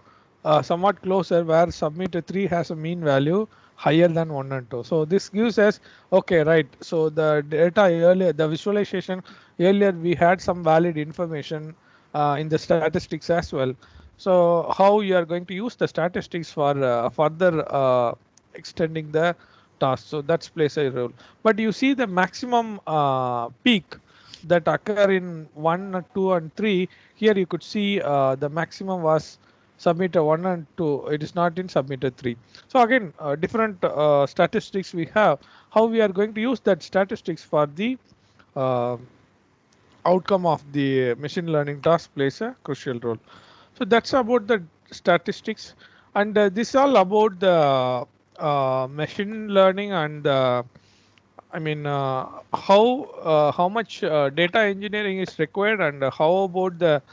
somewhat closer, where submitter 3 has a mean value higher than 1 and 2. So this gives us, okay, right, so the data earlier, the visualization earlier, we had some valid information in the statistics as well. So how you are going to use the statistics for further extending the task. So that plays a role. But you see the maximum peak that occur in 1, 2, and 3. Here you could see the maximum was submitter 1 and 2. It is not in submitter 3. So again, different statistics we have. How we are going to use that statistics for the outcome of the machine learning task plays a crucial role. So that's about the statistics, and this is all about the machine learning, and I mean how much data engineering is required, and how about the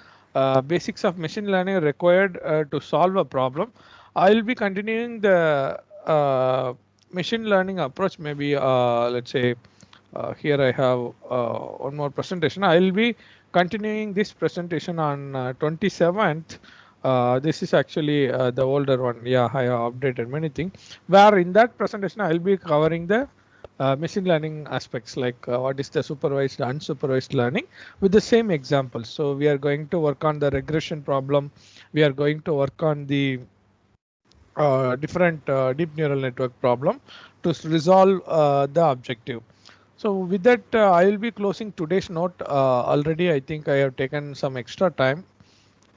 basics of machine learning required to solve a problem. I'll be continuing the machine learning approach. Maybe let's say here I have one more presentation. I'll be continuing this presentation on 27th. This is actually the older one. Yeah, I have updated many things. Where in that presentation I'll be covering the machine learning aspects, like what is the supervised, unsupervised learning, with the same examples. So we are going to work on the regression problem. We are going to work on the different deep neural network problem to resolve the objective. So with that, I will be closing today's note. Already, I think I have taken some extra time.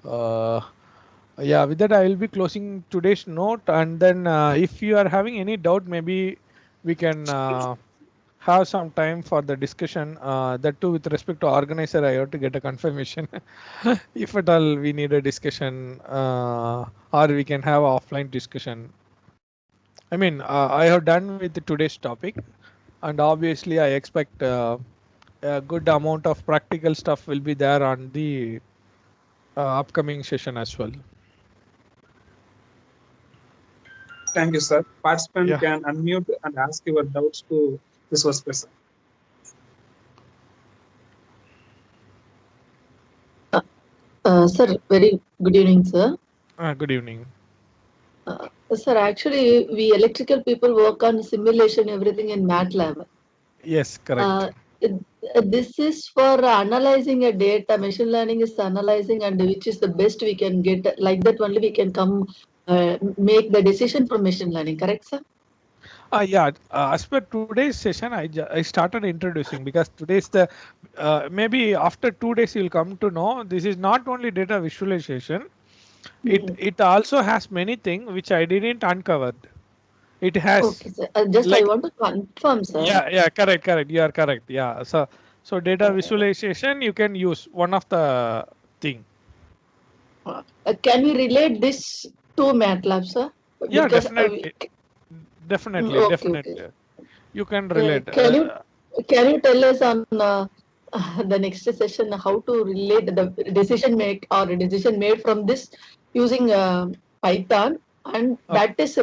Yeah, with that, I will be closing today's note. And then if you are having any doubt, maybe we can have some time for the discussion. That too, with respect to organizer, I have to get a confirmation. If at all we need a discussion, or we can have offline discussion. I mean, I have done with today's topic, and obviously I expect a good amount of practical stuff will be there on the upcoming session as well. Thank you, sir. Participant Yeah. can unmute and ask your doubts to resource person. Sir, very good evening, sir. Good evening. Sir, actually, we electrical people work on simulation, everything in MATLAB. Yes, correct. This is for analyzing a data. Machine learning is analyzing, and which is the best we can get. Like that, only we can come make the decision from machine learning. Correct, sir? Yeah, as per today's session, I started introducing because today's the maybe after 2 days you'll come to know this is not only data visualization. It also has many things which I didn't uncover. It has Okay, sir. Just I like want to confirm, sir. yeah, correct. You are correct. Yeah, so data visualization you can use one of the thing. Can we relate this to MATLAB, sir? Yeah, Because definitely. okay. You can relate. Can you tell us on the next session how to relate the decision decision made from this using Python, and that is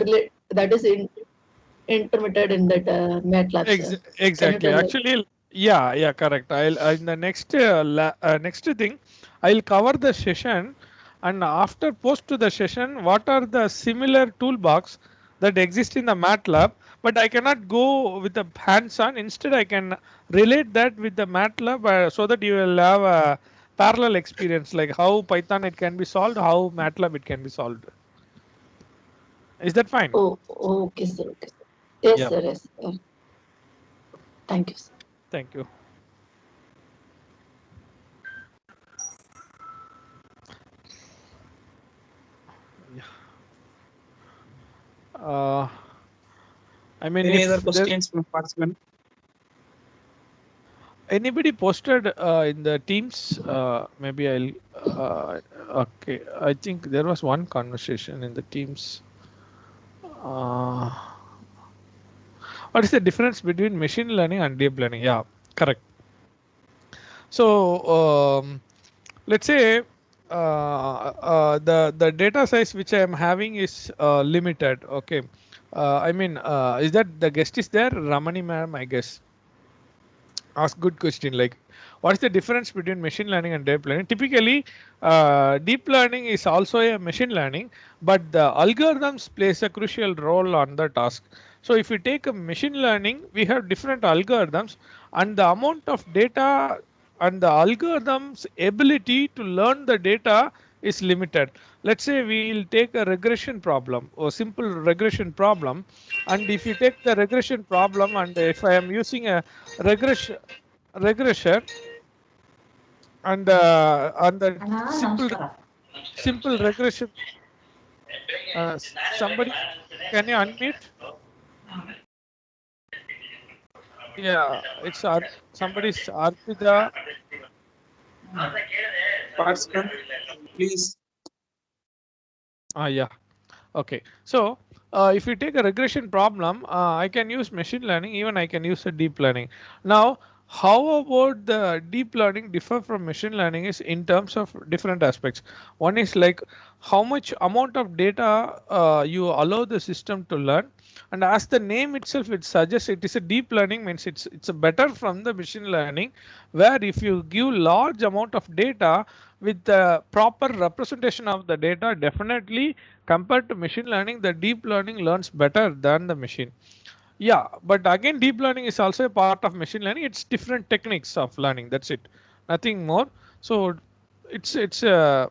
interpreted in that MATLAB, sir. Can you Exactly. tell us? Actually, yeah, correct. I'll in the next next thing, I'll cover the session, and after post to the session, what are the similar toolbox that exist in the MATLAB, but I cannot go with the hands-on. Instead, I can relate that with the MATLAB so that you will have a parallel experience, like how Python it can be solved, how MATLAB it can be solved. Is that fine? Oh, okay, sir. Okay, sir. Yes, Yeah. sir. Yes, sir. Thank you, sir. Thank you. I mean, Any if other there, questions from participant? anybody posted in the teams, maybe I'll. Okay, I think there was one conversation in the teams. What is the difference between machine learning and deep learning? Yeah, correct. So let's say the data size which I am having is limited. Okay, I mean, is that the guest is there, Ramani ma'am? I guess. Ask good question, like what is the difference between machine learning and deep learning? Typically deep learning is also a machine learning, but the algorithms plays a crucial role on the task. So if we take a machine learning, we have different algorithms, and the amount of data and the algorithm's ability to learn the data is limited. Let's say we'll take a regression problem or simple regression problem, and if you take the regression problem, and if I am using a regressor and on the simple regression, somebody can you unmute? Yeah, it's somebody's Arpita. Participant, please. Yeah. Okay. So if you take a regression problem, I can use machine learning. Even I can use a deep learning. Now, how about the deep learning differ from machine learning is in terms of different aspects. One is like how much amount of data you allow the system to learn, and as the name itself it suggests, it is a deep learning means it's a better from the machine learning, where if you give large amount of data with the proper representation of the data, definitely compared to machine learning, the deep learning learns better than the machine. Yeah, but again deep learning is also a part of machine learning. It's different techniques of learning, that's it, nothing more. So it's a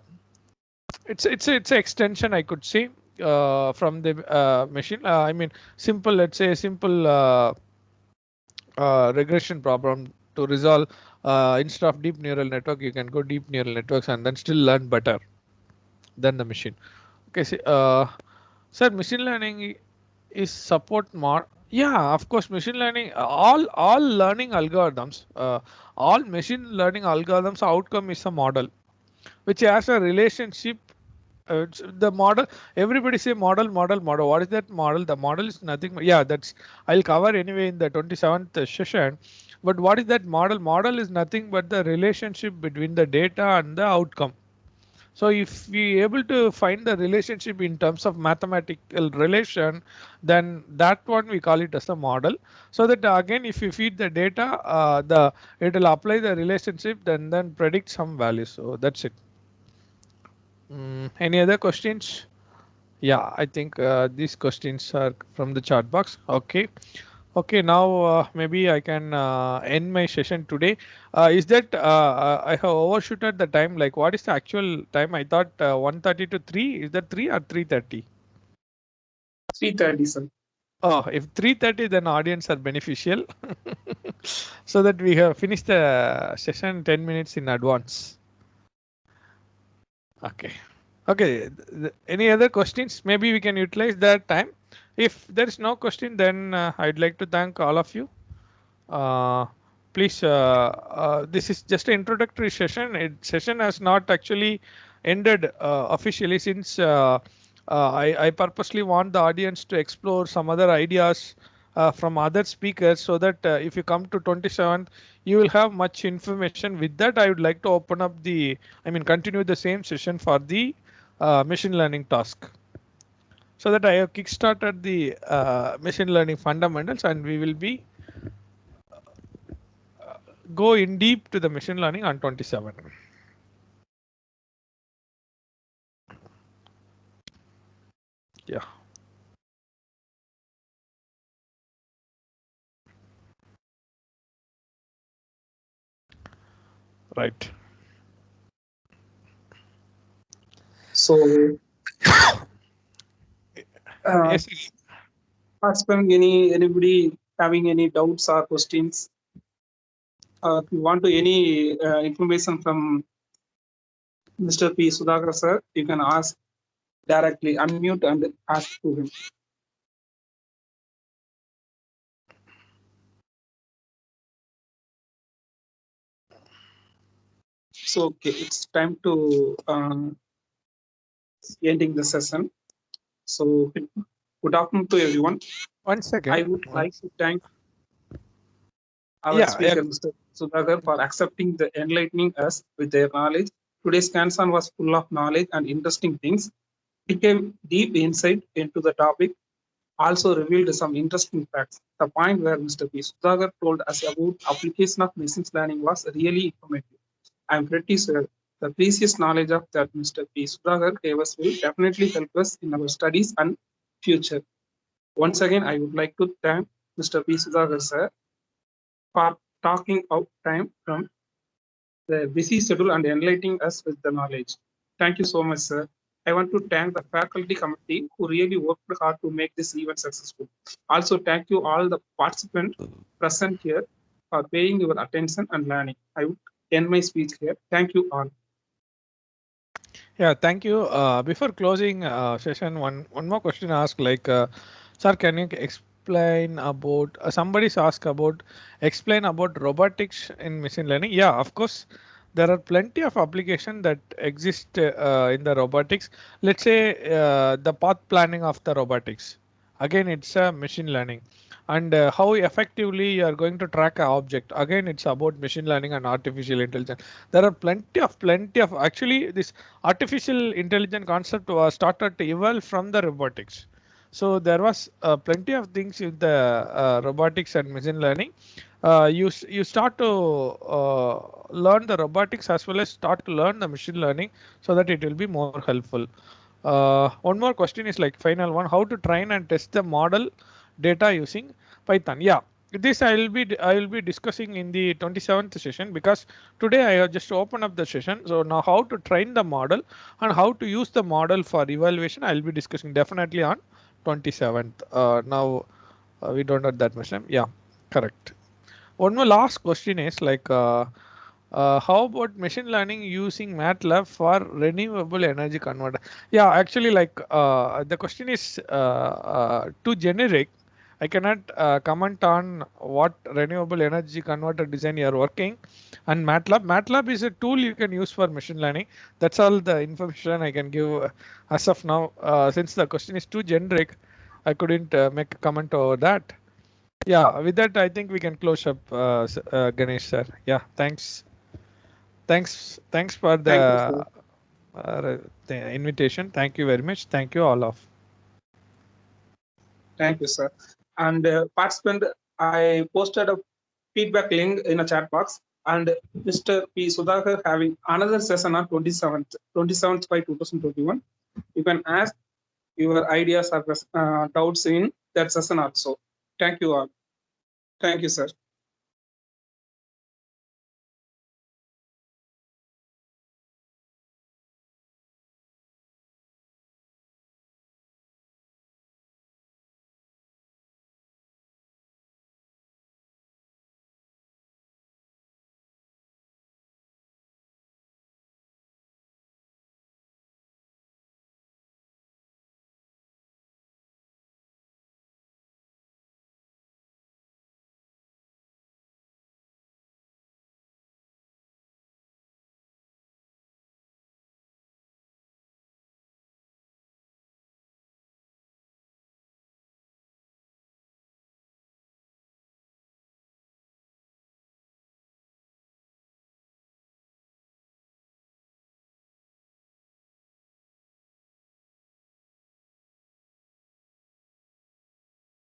extension, I could say, from the machine. I mean, simple. Let's say simple regression problem to resolve. Instead of deep neural network, you can go deep neural networks and then still learn better than the machine. Okay, sir, machine learning is support more. Yeah, of course, machine learning. All learning algorithms, all machine learning algorithms outcome is a model which has a relationship The model, everybody say model, model, model. What is that model? The model is nothing. Yeah, that's I'll cover anyway in the 27th session. But what is that model? Model is nothing but the relationship between the data and the outcome. So if we able to find the relationship in terms of mathematical relation, then that one we call it as a model. So that again, if you feed the data, it will apply the relationship, then predict some values. So that's it. Any other questions? Yeah, I think these questions are from the chat box. Okay. Okay, now maybe I can end my session today. Is that I have overshooted the time? Like, what is the actual time? I thought 1:30 to 3. Is that 3 or 3:30? 3:30, sir. Oh, if 3:30, then audience are beneficial, so that we have finished the session 10 minutes in advance. Okay. Okay. Any other questions? Maybe we can utilize that time. If there is no question, then I'd like to thank all of you. Please, this is just an introductory session. Session has not actually ended officially, since I purposely want the audience to explore some other ideas from other speakers, so that if you come to 27th, you will have much information. With that, I would like to open up continue the same session for the machine learning task, so that I have kickstarted the machine learning fundamentals, and we will be go in deep to the machine learning on 27. Yeah. Right. So, Yes. participant, anybody having any doubts or questions? If you want to any information from Mr. P. Sudhakar sir, you can ask directly, unmute and ask to him. So, okay, it's time to ending the session. So, good afternoon to everyone. 1 second. I would like to thank our Yeah, speaker, Mr. Sudhakar, for accepting the enlightening us with their knowledge. Today's Kansan was full of knowledge and interesting things. It gave deep insight into the topic, also revealed some interesting facts. The point where Mr. P. Sudhakar told us about application of machine learning was really informative. I am pretty sure the precious knowledge of that Mr. P. Sudhakar gave us will definitely help us in our studies and future. Once again, I would like to thank Mr. P. Sudhakar sir for talking out time from the busy schedule and enlightening us with the knowledge. Thank you so much, sir. I want to thank the faculty committee who really worked hard to make this event successful. Also, thank you all the participants present here for paying your attention and learning. I would end my speech here. Thank you all. Yeah, thank you. Before closing session, one more question asked, like, sir, can you explain about somebody's asked about explain about robotics in machine learning? Yeah, of course. There are plenty of applications that exist in the robotics. Let's say the path planning of the robotics. Again, it's a machine learning. And how effectively you are going to track an object. Again, it's about machine learning and artificial intelligence. There are plenty of actually this artificial intelligence concept was started to evolve from the robotics. So there was plenty of things in the robotics and machine learning. You start to learn the robotics as well as start to learn the machine learning, so that it will be more helpful. One more question is like final one: how to train and test the model data using Python? Yeah, this I will be discussing in the 27th session, because today I have just opened up the session. So now how to train the model and how to use the model for evaluation, I will be discussing definitely on 27th. Now we don't have that much time. Yeah, correct. One more last question is like, how about machine learning using MATLAB for renewable energy converter? Yeah, actually, like the question is too generic. I cannot comment on what renewable energy converter design you are working. And MATLAB is a tool you can use for machine learning. That's all the information I can give as of now. Since the question is too generic, I couldn't make a comment over that. Yeah, with that, I think we can close up, Ganesh sir. Yeah, thanks for Thank you, sir. the invitation. Thank you very much. Thank you all of. Thank you, sir. And participant, I posted a feedback link in a chat box, and Mr. P. Sudhakar having another session on 27th by 2021. You can ask your ideas or doubts in that session also. Thank you all. Thank you, sir.